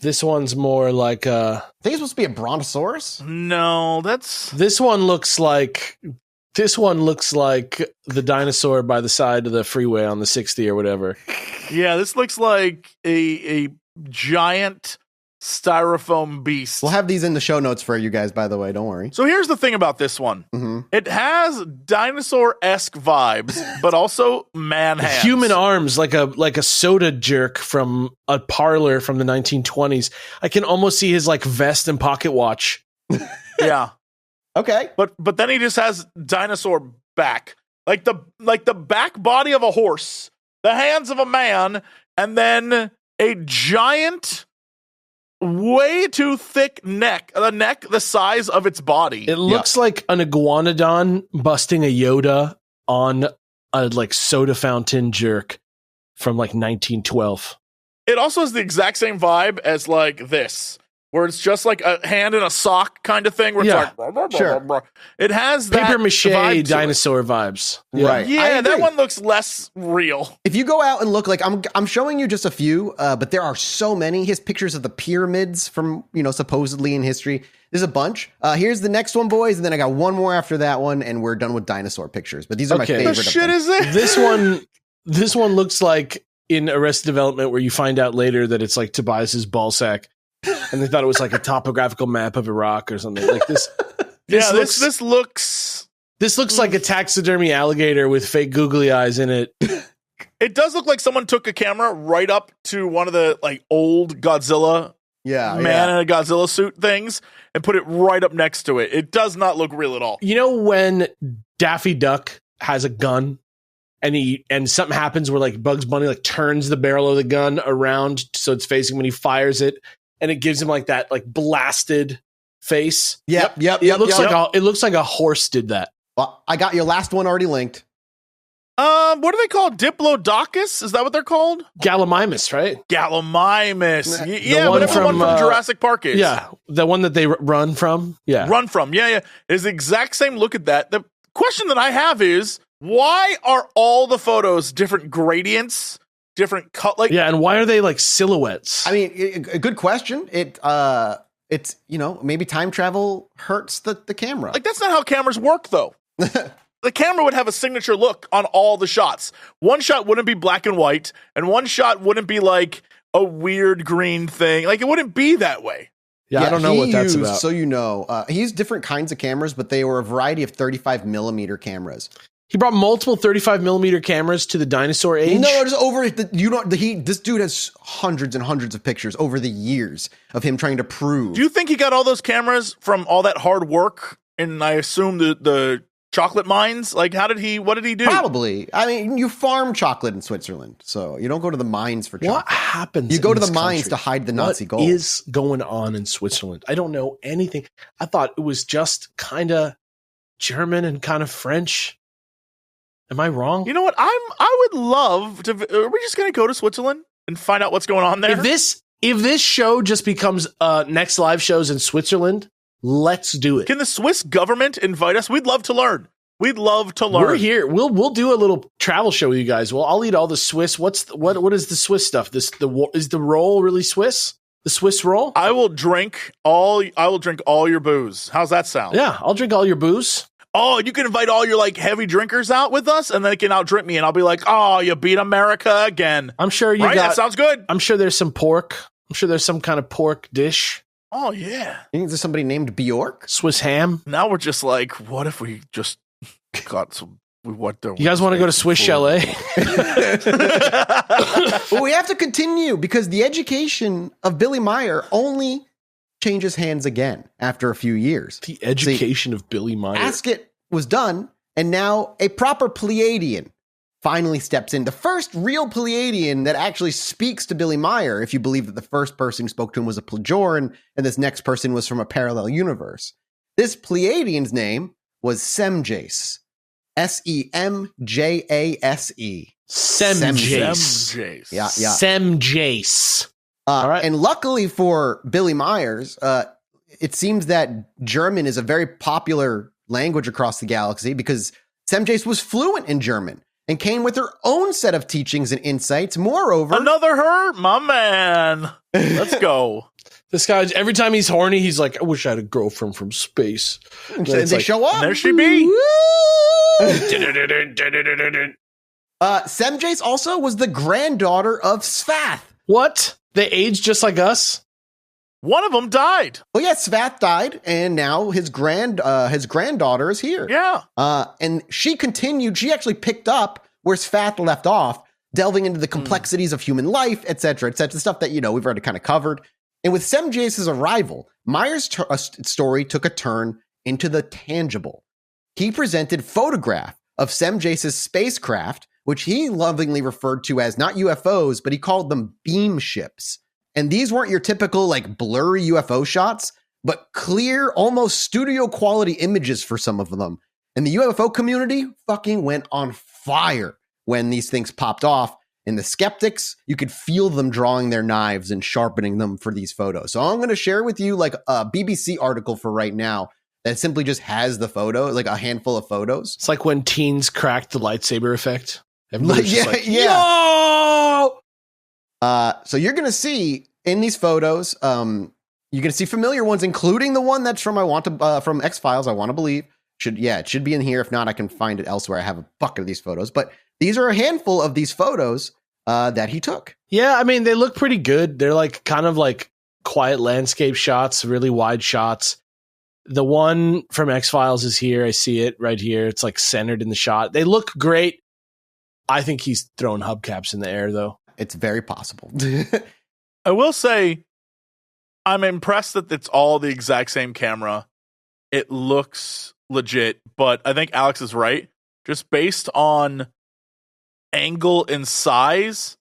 This one's more like I think it's supposed to be a brontosaurus. No, this one looks like the dinosaur by the side of the freeway on the 60 or whatever. Yeah, this looks like a giant styrofoam beast. We'll have these in the show notes for you guys, by the way. Don't worry. So here's the thing about this one. It has dinosaur-esque vibes, but also man hands. Human arms, like a soda jerk from a parlor from the 1920s. I can almost see his like vest and pocket watch. Yeah. Okay. But then he just has dinosaur back. Like the back body of a horse, the hands of a man, and then a giant, way too thick neck. The neck the size of its body. It looks like an iguanodon busting a Yoda on a like soda fountain jerk from like 1912. It also has the exact same vibe as like this, where it's just like a hand in a sock kind of thing. Where it's like, blah, blah, blah, blah. It has that paper mache dinosaur vibes. Yeah. Right. Yeah, that one looks less real. If you go out and look, like I'm showing you just a few, but there are so many. Here's pictures of the pyramids from, supposedly in history. There's a bunch. Here's the next one, boys, and then I got one more after that one, and we're done with dinosaur pictures. But these are my favorite. What the shit is it? This one looks like in Arrested Development, where you find out later that it's like Tobias's ballsack. And they thought it was like a topographical map of Iraq or something like this. This looks like a taxidermy alligator with fake googly eyes in it. It does look like someone took a camera right up to one of the like old Godzilla man in a Godzilla suit things and put it right up next to it. It does not look real at all. You know when Daffy Duck has a gun and something happens where like Bugs Bunny like turns the barrel of the gun around so it's facing when he fires it. And it gives him like that, like blasted face. Yep. It looks like a horse did that. Well, I got your last one already linked. What are they called? Diplodocus? Is that what they're called? Gallimimus, right? Gallimimus. Yeah, whatever the one from Jurassic Park is. Yeah, the one that they run from. Yeah, run from. Yeah. It's the exact same look at that. The question that I have is, why are all the photos different gradients? Different cut, like and why are they like silhouettes? I mean, a good question. it's, maybe time travel hurts the camera. Like, that's not how cameras work, though. The camera would have a signature look on all the shots. One shot wouldn't be black and white, and one shot wouldn't be like a weird green thing. Like, it wouldn't be that way. Yeah, I don't know what that's about. So he used different kinds of cameras, but they were a variety of 35 millimeter cameras. He brought multiple 35 millimeter cameras to the dinosaur age. No, just over this dude has hundreds and hundreds of pictures over the years of him trying to prove. Do you think he got all those cameras from all that hard work? And I assume the chocolate mines? Like, what did he do? Probably. I mean, you farm chocolate in Switzerland, so you don't go to the mines for chocolate. What happens? You go to the mines to hide the Nazi gold. What is going on in Switzerland? I don't know anything. I thought it was just kind of German and kind of French. Am I wrong? You know what? I would love to. Are we just going to go to Switzerland and find out what's going on there? If this show just becomes next live shows in Switzerland, let's do it. Can the Swiss government invite us? We'd love to learn. We're here. We'll do a little travel show with you guys. Well, I'll eat all the Swiss. What is the Swiss stuff? Is the roll really Swiss? The Swiss roll? I will drink all your booze. How's that sound? Yeah, I'll drink all your booze. Oh, you can invite all your like heavy drinkers out with us, and they can outdrink me, and I'll be like, "Oh, you beat America again." I'm sure you that sounds good. I'm sure there's some pork. I'm sure there's some kind of pork dish. Oh yeah. You think there's somebody named Bjork? Swiss ham. Now we're just like, what if we just got some? You guys want to go to Swiss Chalet? Well, we have to continue because the education of Billy Meier only changes hands again after a few years. The education of Billy Meier. Asket was done, and now a proper Pleiadian finally steps in. The first real Pleiadian that actually speaks to Billy Meier, if you believe that the first person who spoke to him was a Plejoran, and this next person was from a parallel universe. This Pleiadian's name was Samjase. Semjase. Samjase. Yeah. Samjase. All right. And luckily for Billy Meyers, it seems that German is a very popular language across the galaxy because Samjase was fluent in German and came with her own set of teachings and insights. Moreover, another her, my man. Let's go. This guy, every time he's horny, he's like, I wish I had a girlfriend from space. And they show up. There she be. Samjase also was the granddaughter of Svath. What? They age just like us? One of them died. Well, yeah, Svath died, and now his granddaughter is here. Yeah. And she continued. She actually picked up where Svath left off, delving into the complexities of human life, et cetera, stuff that, we've already kind of covered. And with Samjase's arrival, Meier's story took a turn into the tangible. He presented photograph of Samjase's spacecraft, which he lovingly referred to as not UFOs, but he called them beam ships. And these weren't your typical like blurry UFO shots, but clear, almost studio quality images for some of them. And the UFO community fucking went on fire when these things popped off. And the skeptics, you could feel them drawing their knives and sharpening them for these photos. So I'm going to share with you like a BBC article for right now that simply just has the photo, like a handful of photos. It's like when teens cracked the lightsaber effect. Everybody's yeah, just like, yeah. Yo! So you're going to see in these photos, you're going to see familiar ones, including the one that's from X-Files, I want to believe. It should be in here. If not, I can find it elsewhere. I have a bucket of these photos. But these are a handful of these photos that he took. Yeah, I mean, they look pretty good. They're like kind of like quiet landscape shots, really wide shots. The one from X-Files is here. I see it right here. It's like centered in the shot. They look great. I think he's throwing hubcaps in the air, though. It's very possible. I will say, I'm impressed that it's all the exact same camera. It looks legit, but I think Alex is right. Just based on angle and size,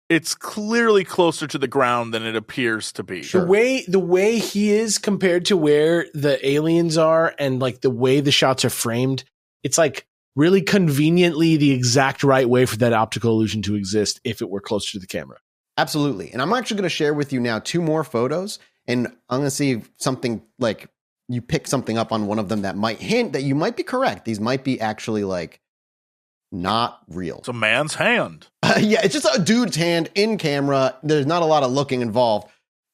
it's clearly closer to the ground than it appears to be. Sure. The way he is compared to where the aliens are and like the way the shots are framed, it's like really conveniently the exact right way for that optical illusion to exist if it were closer to the camera. Absolutely. And I'm actually going to share with you now 2 more photos, and I'm going to see if something like you pick something up on one of them that might hint that you might be correct. These might be actually like not real. It's a man's hand. Yeah, it's just a dude's hand in camera. There's not a lot of looking involved.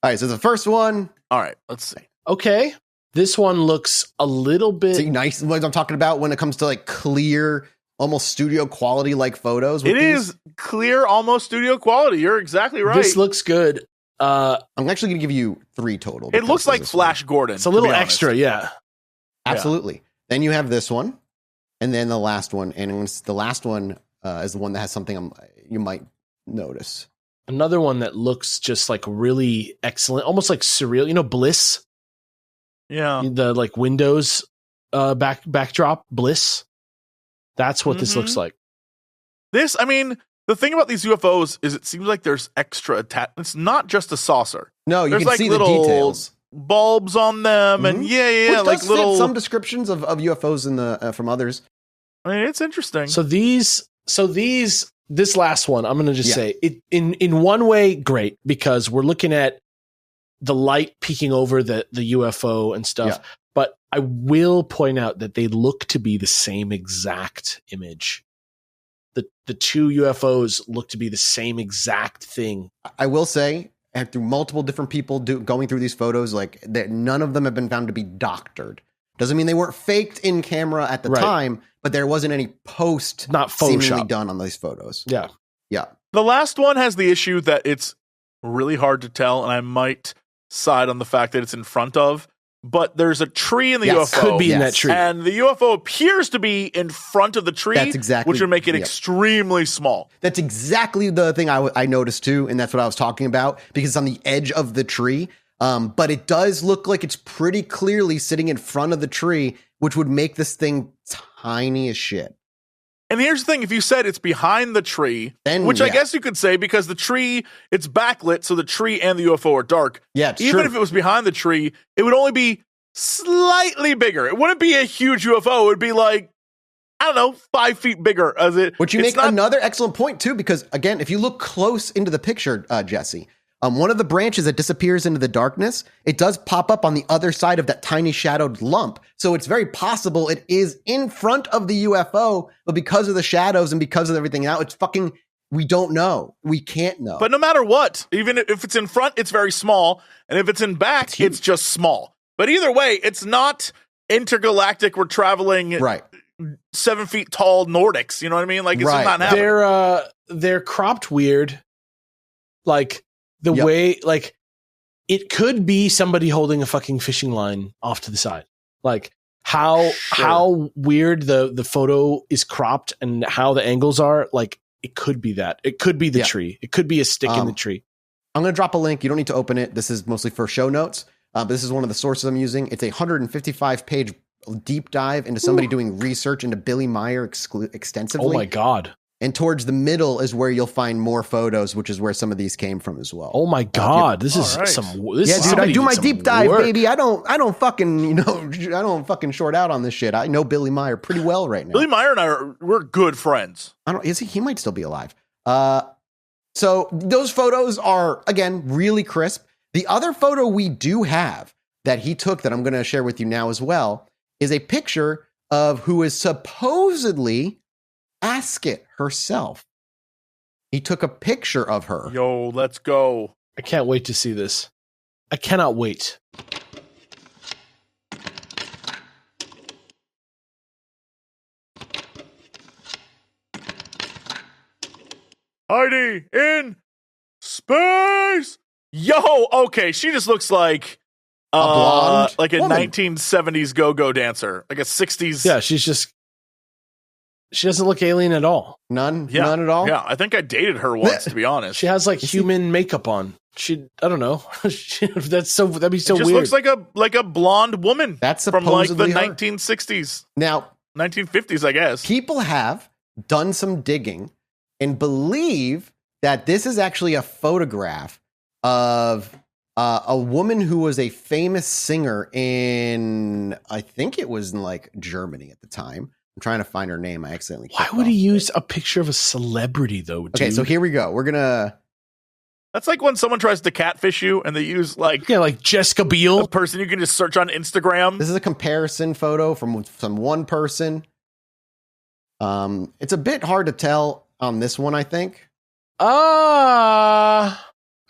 All right, so the first one. All right, let's see. Okay. This one looks a little bit See, nice. What I'm talking about when it comes to like clear, almost studio quality like photos. It is clear, almost studio quality. You're exactly right. This looks good. I'm actually going to give you 3 total. It looks like Flash Gordon. It's a little extra, yeah. Absolutely. Yeah. Then you have this one, and then the last one, and the last one is the one that has something you might notice. Another one that looks just like really excellent, almost like surreal. You know, Bliss. Yeah. The like Windows backdrop, Bliss. That's what this looks like. This, I mean, the thing about these UFOs is it seems like there's extra It's not just a saucer. No, you there's can like see little the details. Bulbs on them, and Which like does little fit some descriptions of UFOs in the from others. I mean, it's interesting. So this last one, I'm going to just say it in one way, great, because we're looking at the light peeking over the UFO and stuff. Yeah. But I will point out that they look to be the same exact image. The two UFOs look to be the same exact thing. I will say, and through multiple different people going through these photos, like that, none of them have been found to be doctored. Doesn't mean they weren't faked in camera at the time, but there wasn't any post not seemingly done on these photos. Yeah. Yeah. The last one has the issue that it's really hard to tell, and I might side on the fact that it's in front of, but there's a tree in the UFO. Could be in that tree. And the UFO appears to be in front of the tree, That's exactly, which would make it extremely small. That's exactly the thing I noticed too, and that's what I was talking about, because it's on the edge of the tree. But it does look like it's pretty clearly sitting in front of the tree, which would make this thing tiny as shit. And here's the thing, if you said it's behind the tree, then, which I guess you could say because the tree, it's backlit, so the tree and the UFO are dark. Yeah, it's Even true. if it was behind the tree, it would only be slightly bigger. It wouldn't be a huge UFO. It would be like, I don't know, 5 feet bigger. Which you make another excellent point too, because again, if you look close into the picture, Jesse, one of the branches that disappears into the darkness, it does pop up on the other side of that tiny shadowed lump. So it's very possible it is in front of the UFO, but because of the shadows and because of everything out, it's fucking, we don't know. We can't know. But no matter what, even if it's in front, it's very small. And if it's in back, it's just small. But either way, it's not intergalactic. We're traveling 7 feet tall Nordics. You know what I mean? Like, it's not happening. They're cropped weird. Like, the way, like, it could be somebody holding a fucking fishing line off to the side. Like, how weird the photo is cropped and how the angles are. Like, it could be that. It could be the tree. It could be a stick in the tree. I'm going to drop a link. You don't need to open it. This is mostly for show notes. But this is one of the sources I'm using. It's a 155-page deep dive into somebody doing research into Billy Meier extensively. Oh, my God. And towards the middle is where you'll find more photos, which is where some of these came from as well. Oh my God, this is right. some. Dude, I do my deep dive, baby. I don't fucking, I don't fucking short out on this shit. I know Billy Meier pretty well right now. Billy Meier and we're good friends. Is he? He might still be alive. So those photos are again really crisp. The other photo we do have that he took that I'm going to share with you now as well is a picture of who is supposedly Asket herself. He took a picture of her. Yo, let's go. I can't wait to see this. I cannot wait. Heidi in space. Yo, okay, she just looks like a blonde, like a woman. 1970s go-go dancer, like a 60s. Yeah, she doesn't look alien at all. None at all. Yeah, I think I dated her once, to be honest. She has like human makeup on. I don't know. That'd be so It just weird. looks like a blonde woman. That's from like the supposedly her. 1960s. Now, 1950s, I guess. people have done some digging and believe that this is actually a photograph of a woman who was a famous singer in, I think it was in like Germany at the time. I'm trying to find her name. I accidentally. Why would he use a picture of a celebrity though? Dude? Okay, so here we go. We're gonna. That's like when someone tries to catfish you and they use like Jessica Biel, a person you can just search on Instagram. This is a comparison photo from one person. It's a bit hard to tell on this one, I think. I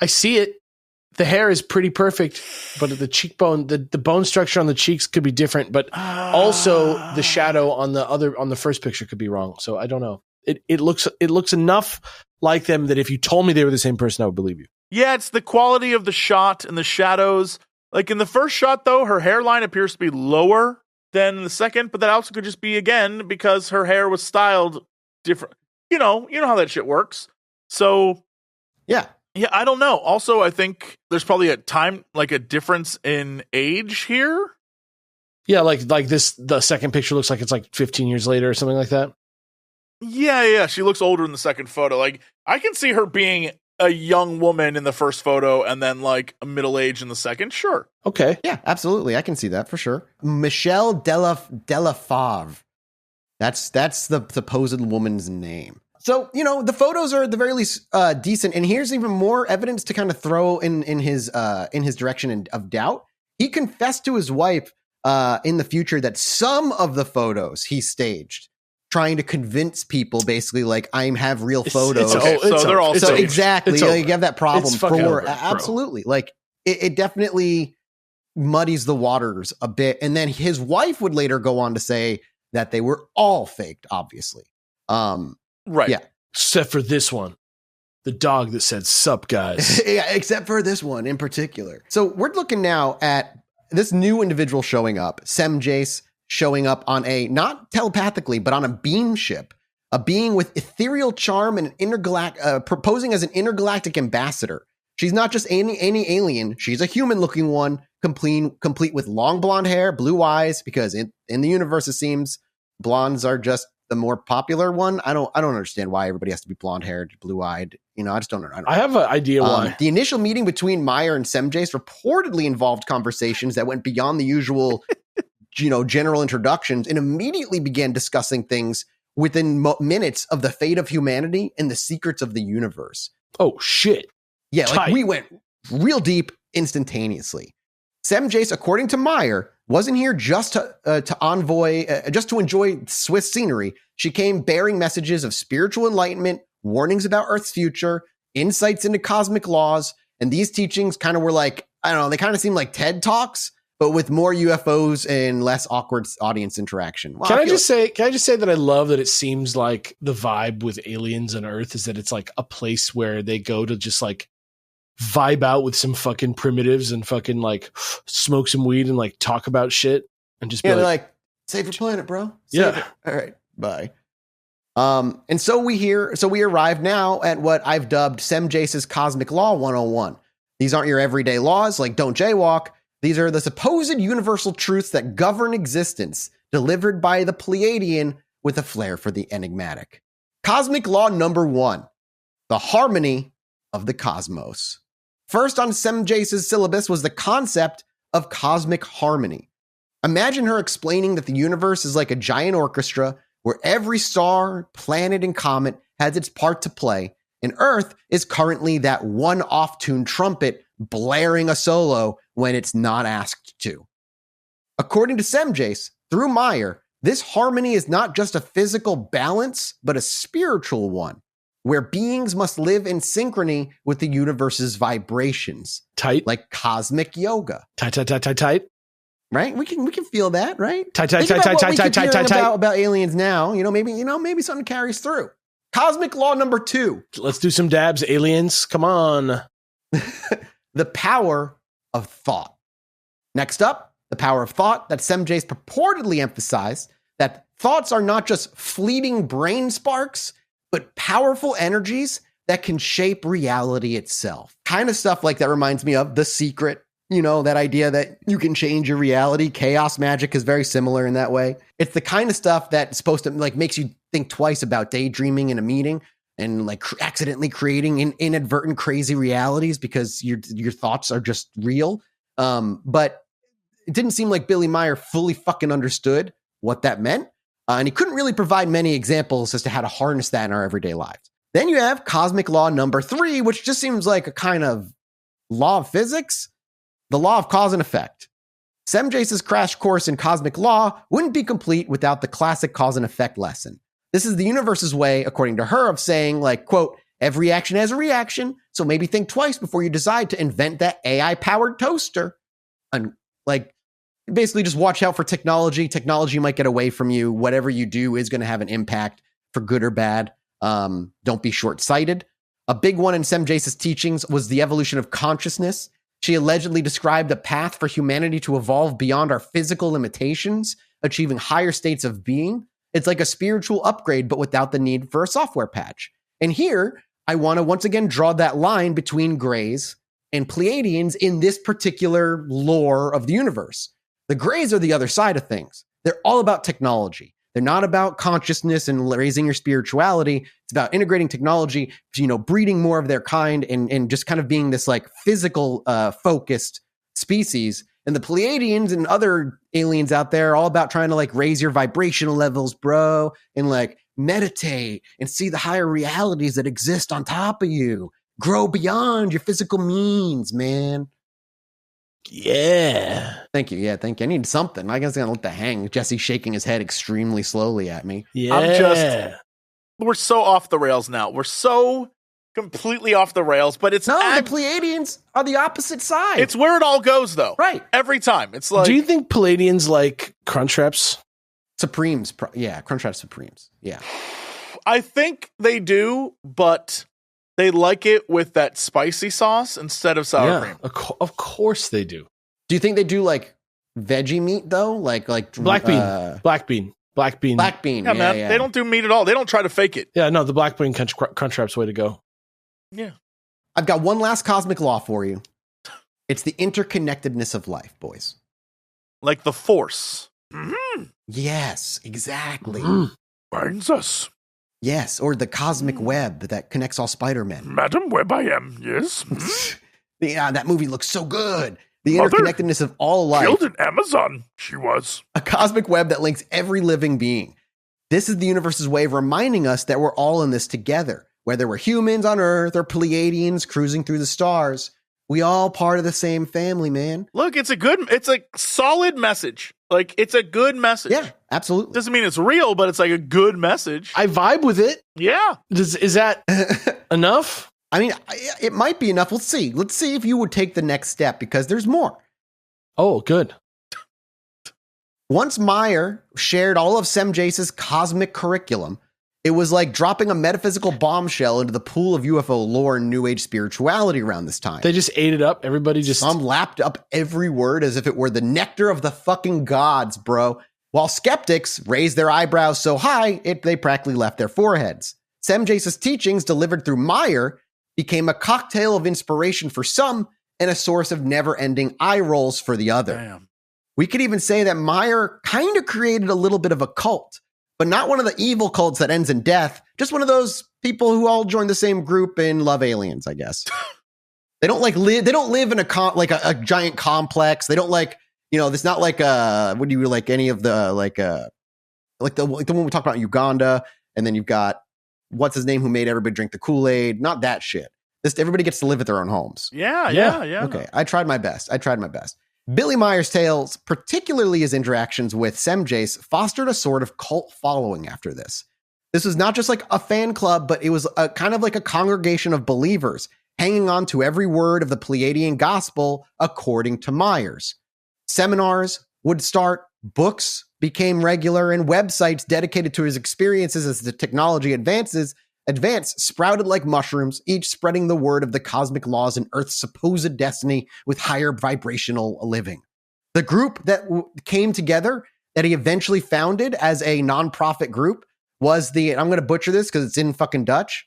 see it. The hair is pretty perfect, but the cheekbone, the bone structure on the cheeks could be different, but also the shadow on the first picture could be wrong. So I don't know. It looks enough like them that if you told me they were the same person, I would believe you. Yeah, it's the quality of the shot and the shadows. Like in the first shot, though, her hairline appears to be lower than the second, but that also could just be, again, because her hair was styled different. You know how that shit works. So, yeah, I don't know. Also, I think there's probably a difference in age here. Yeah, like this, the second picture looks like it's like 15 years later or something like that. Yeah, she looks older in the second photo. Like, I can see her being a young woman in the first photo and then like a middle age in the second. Sure. Okay. Yeah, absolutely. I can see that for sure. Michelle Delafave. That's the supposed woman's name. So, the photos are at the very least decent. And here's even more evidence to kind of throw in his direction of doubt. He confessed to his wife in the future that some of the photos he staged, trying to convince people basically like I have real photos. They're all so exactly. Like, you have that problem for absolutely. Like it definitely muddies the waters a bit. And then his wife would later go on to say that they were all faked, obviously. Right. Yeah. Except for this one. The dog that said, "Sup, guys." Yeah, except for this one in particular. So we're looking now at this new individual showing up, Samjase, showing up on a, not telepathically, but on a beam ship, a being with ethereal charm and proposing as an intergalactic ambassador. She's not just any alien. She's a human-looking one, complete with long blonde hair, blue eyes, because in the universe, it seems blondes are just the more popular one. I don't understand why everybody has to be blonde-haired, blue-eyed. I just don't know. I have an idea why. The initial meeting between Meier and Samjase reportedly involved conversations that went beyond the usual general introductions and immediately began discussing things within minutes of the fate of humanity and the secrets of the universe. Oh, shit. Yeah, Tight. like we went real deep instantaneously. Samjase, according to Meier, wasn't here just to enjoy Swiss scenery. She came bearing messages of spiritual enlightenment, warnings about Earth's future, insights into cosmic laws, and these teachings kind of were like, I don't know, they kind of seem like TED Talks, but with more UFOs and less awkward audience interaction. Well, Can I just say that I love that it seems like the vibe with aliens and Earth is that it's like a place where they go to just like vibe out with some fucking primitives and fucking like smoke some weed and like talk about shit and just be like save your planet, bro. Yeah. All right. Bye. And so we arrive now at what I've dubbed Samjase's Cosmic Law 101. These aren't your everyday laws like don't jaywalk. These are the supposed universal truths that govern existence, delivered by the Pleiadian with a flair for the enigmatic. Cosmic Law number 1, the harmony of the cosmos. First on Samjase's syllabus was the concept of cosmic harmony. Imagine her explaining that the universe is like a giant orchestra where every star, planet, and comet has its part to play, and Earth is currently that one off-tuned trumpet blaring a solo when it's not asked to. According to Samjase, through Meier, this harmony is not just a physical balance, but a spiritual one, where beings must live in synchrony with the universe's vibrations. Tight. Like cosmic yoga. Tight. Right? We can feel that, right? Tight. About aliens now, maybe something carries through. Cosmic Law number 2. Let's do some dabs, aliens. Come on. The power of thought. Next up, the power of thought that Samjase purportedly emphasized, that thoughts are not just fleeting brain sparks, but powerful energies that can shape reality itself. Kind of stuff like that reminds me of The Secret. That idea that you can change your reality. Chaos magic is very similar in that way. It's the kind of stuff that's supposed to like makes you think twice about daydreaming in a meeting and like accidentally creating inadvertent crazy realities because your thoughts are just real. But it didn't seem like Billy Meier fully fucking understood what that meant. And he couldn't really provide many examples as to how to harness that in our everyday lives. Then you have Cosmic Law number 3, which just seems like a kind of law of physics. The law of cause and effect. Samjase's crash course in cosmic law wouldn't be complete without the classic cause and effect lesson. This is the universe's way, according to her, of saying, like, quote, Every action has a reaction, so maybe think twice before you decide to invent that AI-powered toaster. And like, basically just watch out for technology. Technology might get away from you. Whatever you do is going to have an impact for good or bad. Don't be short-sighted. A big one in Samjase's teachings was the evolution of consciousness. She allegedly described a path for humanity to evolve beyond our physical limitations, achieving higher states of being. It's like a spiritual upgrade, but without the need for a software patch. And here, I want to once again draw that line between Greys and Pleiadians in this particular lore of the universe. The Greys are the other side of things. They're all about technology. They're not about consciousness and raising your spirituality. It's about integrating technology, breeding more of their kind and just kind of being this like physical focused species. And the Pleiadians and other aliens out there are all about trying to like raise your vibrational levels, bro, and like meditate and see the higher realities that exist on top of you. Grow beyond your physical means, man. Yeah. Thank you. Yeah, thank you. I need something. I guess I'm going to let that hang. Jesse shaking his head extremely slowly at me. Yeah. We're so off the rails now. We're so completely off the rails, but it's the Pleiadians are the opposite side. It's where it all goes, though. Right. Every time. It's like. Do you think Pleiadians like Crunchreps? Supremes. Crunchwrap Supremes. Yeah. I think they do, but they like it with that spicy sauce instead of sour cream. Of course they do. Do you think they do like veggie meat though? Like black bean. Yeah, man. Yeah. They don't do meat at all. They don't try to fake it. Yeah, no, the black bean Crunchwrap's way to go. Yeah. I've got one last cosmic law for you. It's the interconnectedness of life, boys. Like the Force. Mm-hmm. Yes, exactly. Binds us. Yes, or the cosmic web that connects all Spider-Men. Madam Web I am, yes. Yeah, that movie looks so good. The interconnectedness of all life. Killed in Amazon, she was. A cosmic web that links every living being. This is the universe's way of reminding us that we're all in this together. Whether we're humans on Earth or Pleiadians cruising through the stars, we all part of the same family, man. Look, it's a solid message. Like, it's a good message. Yeah, absolutely. Doesn't mean it's real, but it's like a good message. I vibe with it. Yeah. Is that enough? I mean, it might be enough. Let's see. Let's see if you would take the next step because there's more. Oh, good. Once Meier shared all of Samjase's cosmic curriculum, it was like dropping a metaphysical bombshell into the pool of UFO lore and New Age spirituality around this time. They just ate it up. Everybody just... Some lapped up every word as if it were the nectar of the fucking gods, bro. While skeptics raised their eyebrows so high, they practically left their foreheads. Samjase's teachings delivered through Meier became a cocktail of inspiration for some and a source of never-ending eye rolls for the other. Damn. We could even say that Meier kind of created a little bit of a cult, but not one of the evil cults that ends in death, just one of those people who all join the same group and love aliens, I guess. They don't live in a giant complex. They don't it's not like any of the the one we talked about in Uganda, and then you've got what's his name who made everybody drink the Kool-Aid, not that shit. Everybody gets to live at their own homes. Yeah. Okay, I tried my best. Billy Meier's tales, particularly his interactions with Samjase, fostered a sort of cult following after this. This was not just like a fan club, but it was a kind of like a congregation of believers hanging on to every word of the Pleiadian gospel according to Meier's. Seminars would start, books became regular, and websites dedicated to his experiences as the technology advanced sprouted like mushrooms, each spreading the word of the cosmic laws and Earth's supposed destiny with higher vibrational living. The group that came together, that he eventually founded as a nonprofit group, was I'm going to butcher this because it's in fucking Dutch.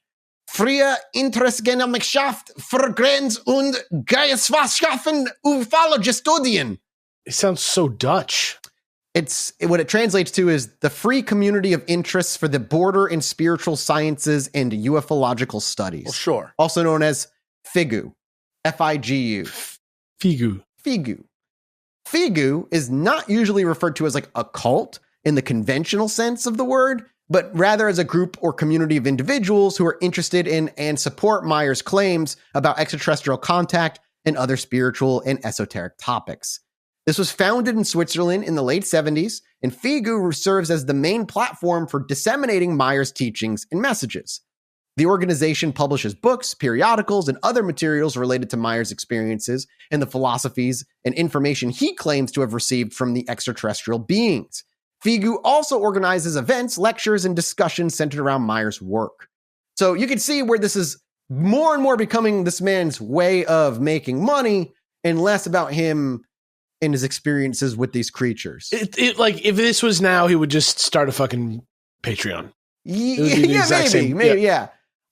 Freie Interessengemeinschaft für Grenz- und Geisteswissenschaften ufologische Studien. It sounds so Dutch. What it translates to is the free community of interests for the border in spiritual sciences and ufological studies. Well, sure. Also known as FIGU. FIGU. FIGU. FIGU is not usually referred to as like a cult in the conventional sense of the word, but rather as a group or community of individuals who are interested in and support Meier's claims about extraterrestrial contact and other spiritual and esoteric topics. This was founded in Switzerland in the late 70s, and FIGU serves as the main platform for disseminating Meier's teachings and messages. The organization publishes books, periodicals, and other materials related to Meier's experiences and the philosophies and information he claims to have received from the extraterrestrial beings. FIGU also organizes events, lectures, and discussions centered around Meier's work. So you can see where this is more and more becoming this man's way of making money and less about him and his experiences with these creatures. Like, if this was now, he would just start a fucking Patreon. Maybe.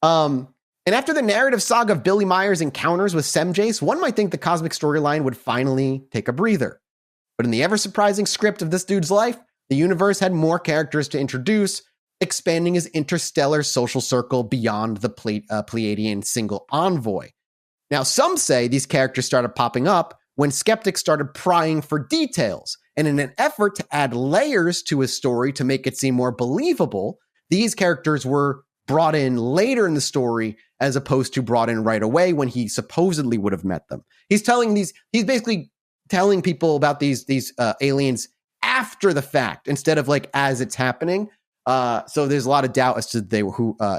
And after the narrative saga of Billy Meier's encounters with Samjase, one might think the cosmic storyline would finally take a breather. But in the ever-surprising script of this dude's life, the universe had more characters to introduce, expanding his interstellar social circle beyond the Pleiadian single envoy. Now, some say these characters started popping up when skeptics started prying for details, and in an effort to add layers to his story to make it seem more believable, these characters were brought in later in the story as opposed to brought in right away when he supposedly would have met them. He's basically telling people about these aliens after the fact instead of like as it's happening. So there's a lot of doubt as to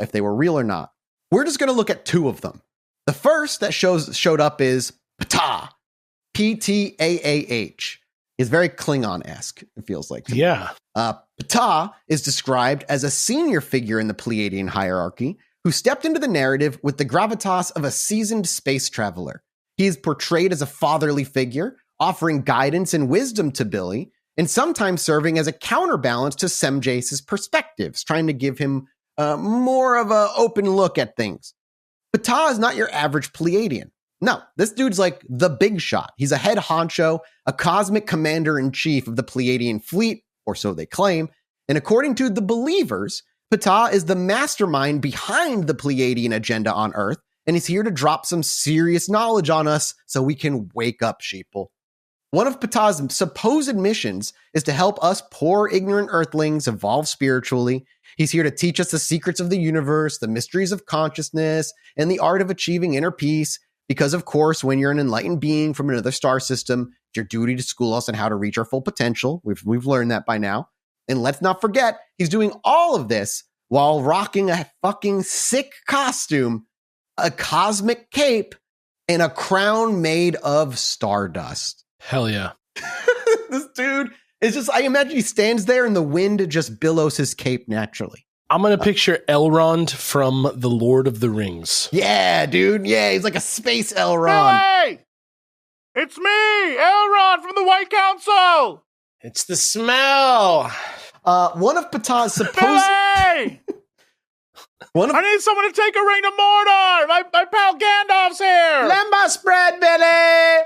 if they were real or not. We're just going to look at two of them. The first that showed up is Ptaah, Ptaah. Is very Klingon-esque, it feels like. Yeah. Ptaah is described as a senior figure in the Pleiadian hierarchy who stepped into the narrative with the gravitas of a seasoned space traveler. He is portrayed as a fatherly figure, offering guidance and wisdom to Billy, and sometimes serving as a counterbalance to Samjase's perspectives, trying to give him more of an open look at things. Ptaah is not your average Pleiadian. No, this dude's like the big shot. He's a head honcho, a cosmic commander-in-chief of the Pleiadian fleet, or so they claim. And according to the believers, Ptaah is the mastermind behind the Pleiadian agenda on Earth, and he's here to drop some serious knowledge on us so we can wake up, sheeple. One of Ptaah's supposed missions is to help us poor ignorant Earthlings evolve spiritually. He's here to teach us the secrets of the universe, the mysteries of consciousness, and the art of achieving inner peace. Because, of course, when you're an enlightened being from another star system, it's your duty to school us on how to reach our full potential. We've learned that by now. And let's not forget, he's doing all of this while rocking a fucking sick costume, a cosmic cape, and a crown made of stardust. Hell yeah. This dude is just, I imagine he stands there and the wind just billows his cape naturally. I'm going to picture Elrond from The Lord of the Rings. Yeah, dude. Yeah, he's like a space Elrond. Hey! It's me, Elrond from the White Council! It's the smell. One of Ptaah's supposed... Hey! I need someone to take a ring to Mordor! My pal Gandalf's here! Lemba spread, Billy!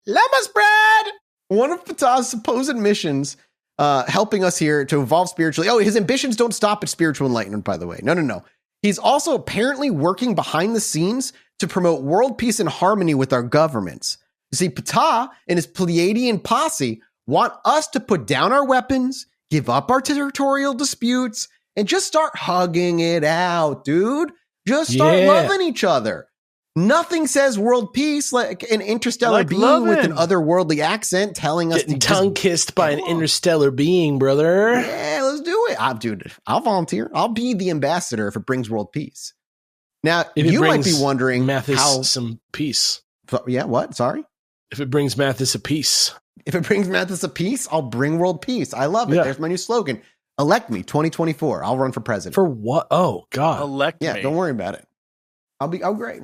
Lemba spread! One of Ptaah's supposed missions... helping us here to evolve spiritually. Oh, his ambitions don't stop at spiritual enlightenment, by the way. No. He's also apparently working behind the scenes to promote world peace and harmony with our governments. You see, Ptaah and his Pleiadian posse want us to put down our weapons, give up our territorial disputes, and just start hugging it out, dude. Just start loving each other. Nothing says world peace like an interstellar being with an otherworldly accent telling us getting tongue-kissed by an interstellar being, brother. Yeah, let's do it. Dude, I'll volunteer. I'll be the ambassador if it brings world peace. Now, you might be wondering Mathis some peace. Yeah, what? Sorry? If it brings Mathis a peace. If it brings Mathis a peace, I'll bring world peace. I love it. Yeah. There's my new slogan. Elect me, 2024. I'll run for president. For what? Oh, God. Elect me. Yeah, don't worry about it. I'll great.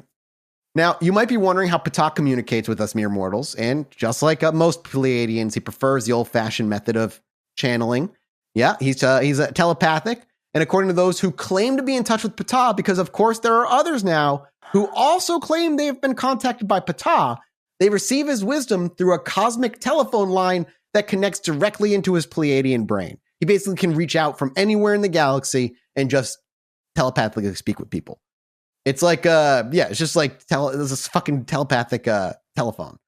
Now, you might be wondering how Ptaah communicates with us mere mortals, and just like most Pleiadians, he prefers the old-fashioned method of channeling. Yeah, he's telepathic, and according to those who claim to be in touch with Ptaah, because of course there are others now who also claim they have been contacted by Ptaah, they receive his wisdom through a cosmic telephone line that connects directly into his Pleiadian brain. He basically can reach out from anywhere in the galaxy and just telepathically speak with people. It's like, it's just like this fucking telepathic telephone.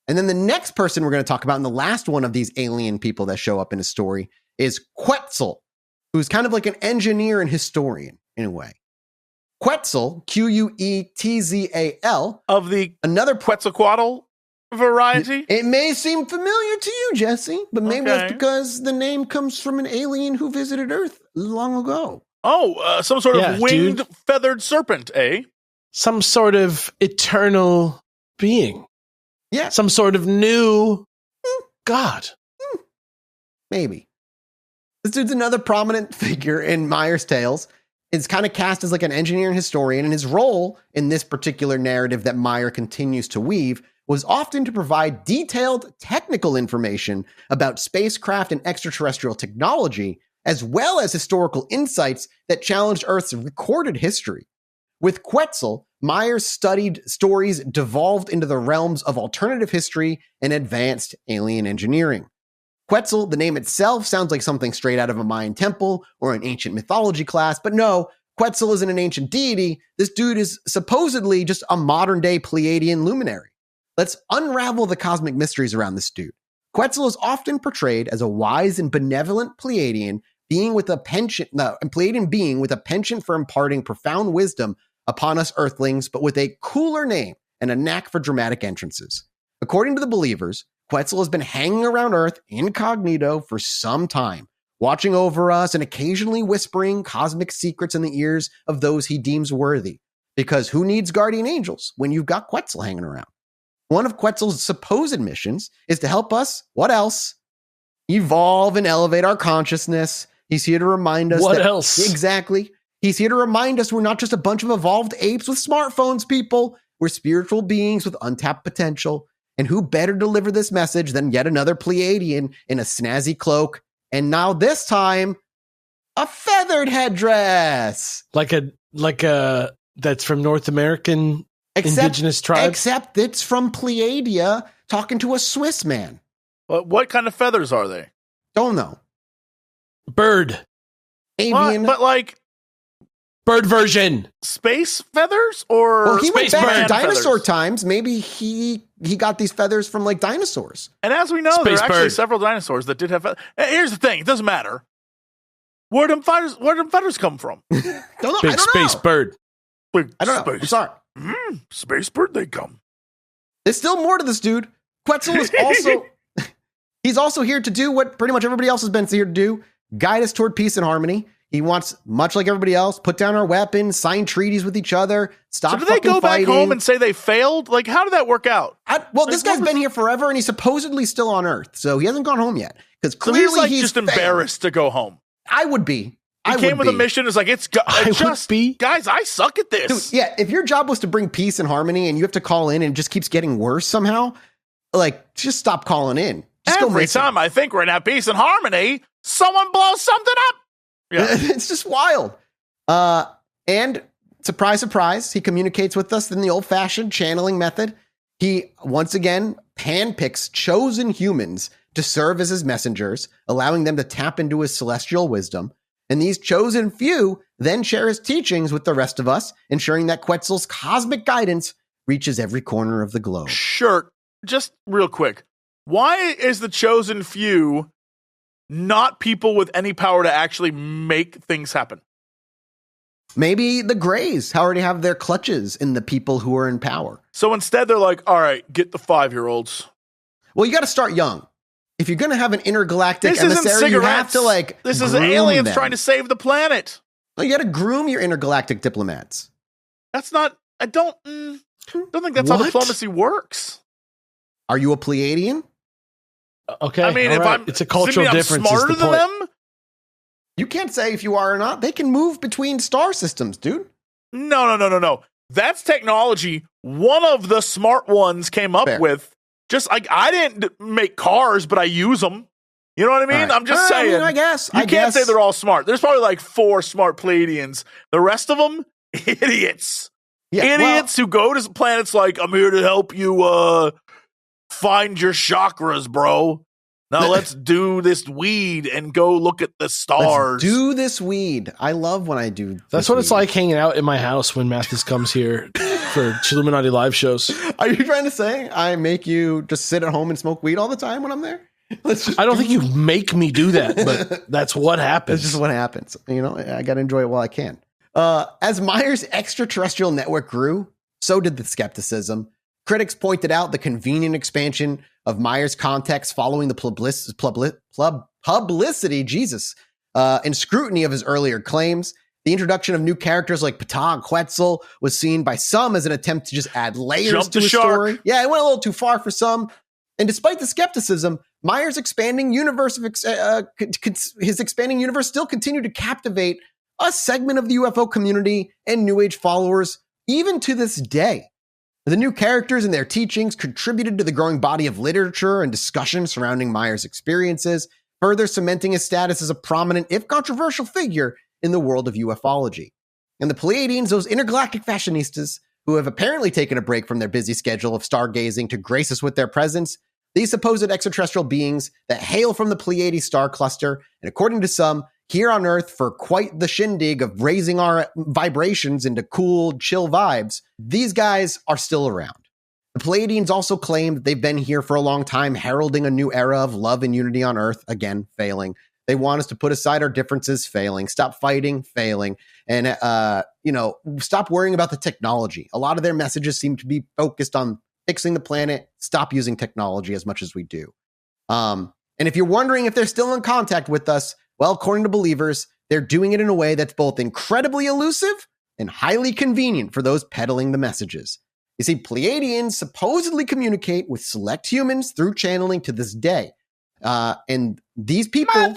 And then the next person we're going to talk about, and the last one of these alien people that show up in his story, is Quetzal, who's kind of like an engineer and historian in a way. Quetzal, Quetzal, of the another Quetzalcoatl variety. It may seem familiar to you, Jesse, but maybe that's because the name comes from an alien who visited Earth long ago. Oh, some sort of winged, feathered serpent, eh? Some sort of eternal being. Yeah. Some sort of new god. Maybe. This dude's another prominent figure in Meier's tales. It's kind of cast as like an engineer and historian, and his role in this particular narrative that Meier continues to weave was often to provide detailed technical information about spacecraft and extraterrestrial technology, as well as historical insights that challenged Earth's recorded history. With Quetzal, Meier's studied stories devolved into the realms of alternative history and advanced alien engineering. Quetzal, the name itself, sounds like something straight out of a Mayan temple or an ancient mythology class, but no, Quetzal isn't an ancient deity. This dude is supposedly just a modern-day Pleiadian luminary. Let's unravel the cosmic mysteries around this dude. Quetzal is often portrayed as a wise and benevolent Pleiadian being with a penchant for imparting profound wisdom upon us Earthlings, but with a cooler name and a knack for dramatic entrances. According to the believers, Quetzal has been hanging around Earth incognito for some time, watching over us and occasionally whispering cosmic secrets in the ears of those he deems worthy. Because who needs guardian angels when you've got Quetzal hanging around? One of Quetzal's supposed missions is to help us, what else? Evolve and elevate our consciousness. He's here to remind us What else? Exactly. He's here to remind us we're not just a bunch of evolved apes with smartphones, people. We're spiritual beings with untapped potential. And who better deliver this message than yet another Pleiadian in a snazzy cloak, and now this time, a feathered headdress. Like a that's from North American indigenous tribes? Except it's from Pleiadia talking to a Swiss man. What kind of feathers are they? Don't know. Bird. Avian. But like... Bird version. Space feathers or well, he space went back to dinosaur feathers? times. Maybe he got these feathers from like dinosaurs. And as we know, Space there are actually bird. several dinosaurs that did have feathers. Here's the thing: it doesn't matter. Where them feathers come from? Big I don't space know. bird. Big I don't know. I'm sorry. Space bird, they come. There's still more to this dude. Quetzal is also he's also here to do what pretty much everybody else has been here to do: guide us toward peace and harmony. He wants, much like everybody else, put down our weapons, sign treaties with each other, stop So do they go fighting. back home and say they failed? Like, how did that work out? This guy's been here forever, and he's supposedly still on Earth, so he hasn't gone home yet. Because So clearly he's like he's just failed. embarrassed to go home. I would be. He came with a mission. It's like, guys, I suck at this. Dude, yeah, if your job was to bring peace and harmony, and you have to call in and it just keeps getting worse somehow, like, just stop calling in. Just go Every missing. time I think we're gonna have peace and harmony, someone blows something up. Yeah. It's just wild. And surprise, surprise, he communicates with us in the old-fashioned channeling method. He, once again, handpicks chosen humans to serve as his messengers, allowing them to tap into his celestial wisdom. And these chosen few then share his teachings with the rest of us, ensuring that Quetzal's cosmic guidance reaches every corner of the globe. Sure. Just real quick. Why is the chosen few not people with any power to actually make things happen? Maybe the Greys already have their clutches in the people who are in power. So instead, they're like, all right, get the 5-year-olds. Well, you got to start young. If you're going to have an intergalactic This isn't emissary, you have cigarettes. to This is groom aliens them. trying to save the planet. No, you got to groom your intergalactic diplomats. That's not. I don't think that's how What? diplomacy works. Are you a Pleiadian? Okay. I mean, all if right. I'm it's a cultural I'm difference. smarter is the than point. them. You can't say if you are or not. They can move between star systems, dude. No. That's technology one of the smart ones came up Fair. with. Just like I didn't make cars, but I use them. You know what I mean? All right. I'm just saying. I guess. You can't say they're all smart. There's probably like 4 smart Pleiadians. The rest of them, idiots. Idiots who go to planets like, I'm here to help you find your chakras, bro. Now let's do this weed and go look at the stars. Let's do this weed. I love when I do. That's what it's like hanging out in my house when Mathis comes here for Chilluminati live shows. Are you trying to say I make you just sit at home and smoke weed all the time when I'm there? I don't think you make me do that, but that's what happens. It's just what happens. You know, I got to enjoy it while I can. As Meier's extraterrestrial network grew, so did the skepticism. Critics pointed out the convenient expansion of Meier's context following the publicity, and scrutiny of his earlier claims. The introduction of new characters like Ptaah and Quetzal was seen by some as an attempt to just add layers to a story. Yeah, it went a little too far for some. And despite the skepticism, Meier's expanding universe still continued to captivate a segment of the UFO community and New Age followers, even to this day. The new characters and their teachings contributed to the growing body of literature and discussion surrounding Meier's experiences, further cementing his status as a prominent, if controversial, figure in the world of ufology. And the Pleiadians, those intergalactic fashionistas who have apparently taken a break from their busy schedule of stargazing to grace us with their presence, these supposed extraterrestrial beings that hail from the Pleiades star cluster, and according to some, here on Earth for quite the shindig of raising our vibrations into cool, chill vibes, these guys are still around. The Pleiadians also claim that they've been here for a long time, heralding a new era of love and unity on Earth, again, failing. They want us to put aside our differences, failing. Stop fighting, failing. And, stop worrying about the technology. A lot of their messages seem to be focused on fixing the planet, stop using technology as much as we do. And if you're wondering if they're still in contact with us, well, according to believers, they're doing it in a way that's both incredibly elusive and highly convenient for those peddling the messages. You see, Pleiadians supposedly communicate with select humans through channeling to this day. And these people...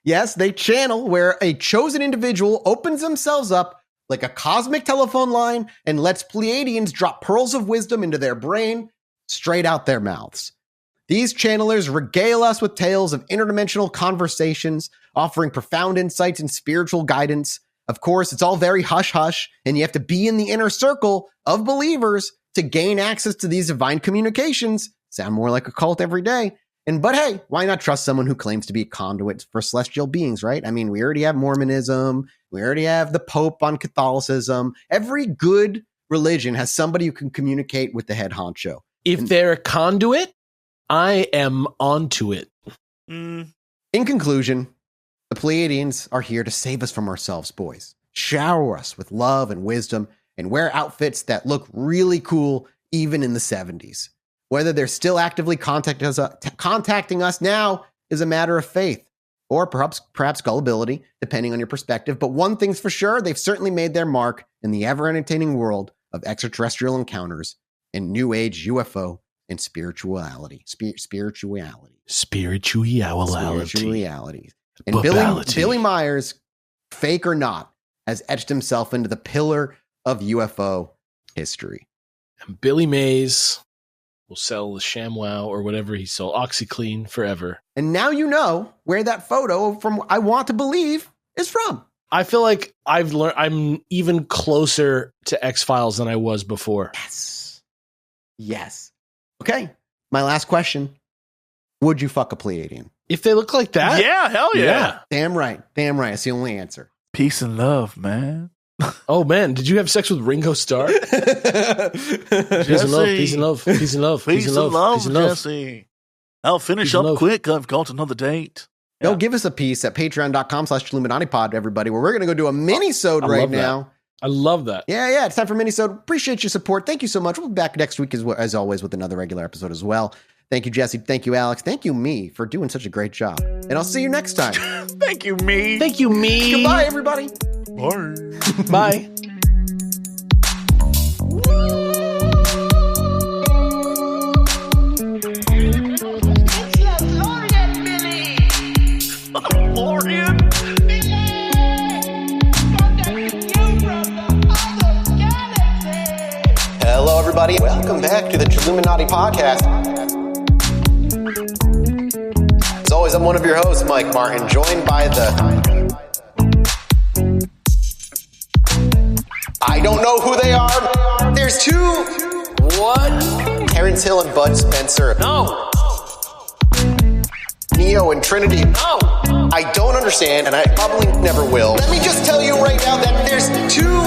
Yes, they channel where a chosen individual opens themselves up like a cosmic telephone line and lets Pleiadians drop pearls of wisdom into their brain straight out their mouths. These channelers regale us with tales of interdimensional conversations, offering profound insights and spiritual guidance. Of course, it's all very hush-hush, and you have to be in the inner circle of believers to gain access to these divine communications. Sound more like a cult every day. But hey, why not trust someone who claims to be a conduit for celestial beings, right? I mean, we already have Mormonism. We already have the Pope on Catholicism. Every good religion has somebody who can communicate with the head honcho. If they're a conduit, I am onto it. In conclusion, the Pleiadians are here to save us from ourselves, boys. Shower us with love and wisdom and wear outfits that look really cool even in the 70s. Whether they're still actively contacting us now is a matter of faith, or perhaps gullibility, depending on your perspective. But one thing's for sure, they've certainly made their mark in the ever-entertaining world of extraterrestrial encounters and New Age UFO and spirituality. Spirituality. And Billy Meier, fake or not, has etched himself into the pillar of UFO history. And Billy Mays will sell the ShamWow or whatever he sold, OxyClean, forever. And now you know where that photo from I Want to Believe is from. I feel like I'm even closer to X-Files than I was before. Yes. Okay. My last question. Would you fuck a Pleiadian? If they look like that? Yeah, hell yeah. Damn right. That's the only answer. Peace and love, man. Oh man, did you have sex with Ringo Starr? Peace and love. Jesse. I'll finish up quick. I've got another date. Go give us a piece at patreon.com/ChilluminatiPod, everybody, where we're going to go do a mini-sode right now. I love that. Yeah. It's time for mini-sode. Appreciate your support. Thank you so much. We'll be back next week as always with another regular episode as well. Thank you, Jesse. Thank you, Alex. Thank you, me, for doing such a great job. And I'll see you next time. Thank you, me. Goodbye, everybody. Bye. Bye. Hello, everybody. Welcome back to the Chilluminati podcast. As always, I'm one of your hosts, Mike Martin, joined by I don't know who they are. There's two. What? Terrence Hill and Bud Spencer. No. Neo and Trinity. No. I don't understand, and I probably never will. Let me just tell you right now that there's two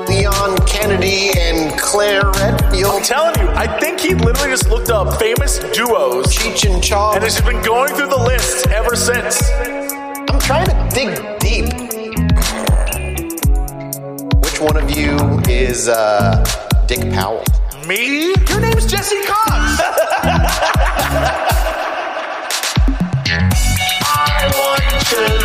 Leon Kennedy and Claire Redfield. I'm telling you, I think he literally just looked up famous duos. Cheech and Chong. And has just been going through the list ever since. I'm trying to dig deep. Which one of you is Dick Powell? Me? Your name's Jesse Cox. I want to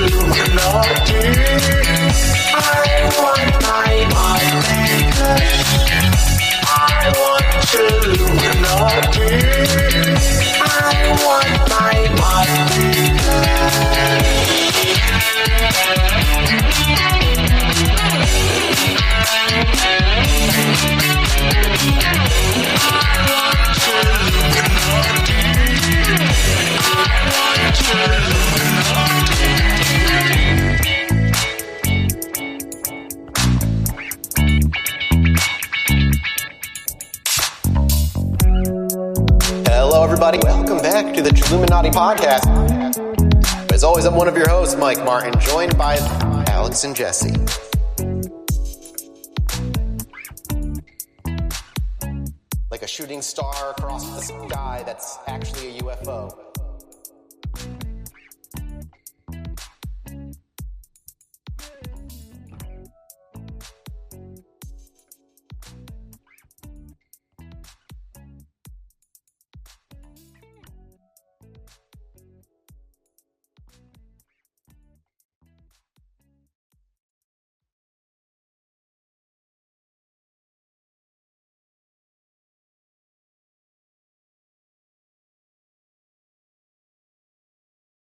Chilluminati podcast. As always, I'm one of your hosts, Mike Martin, joined by Alex and Jesse. Like a shooting star across the sky that's actually a UFO.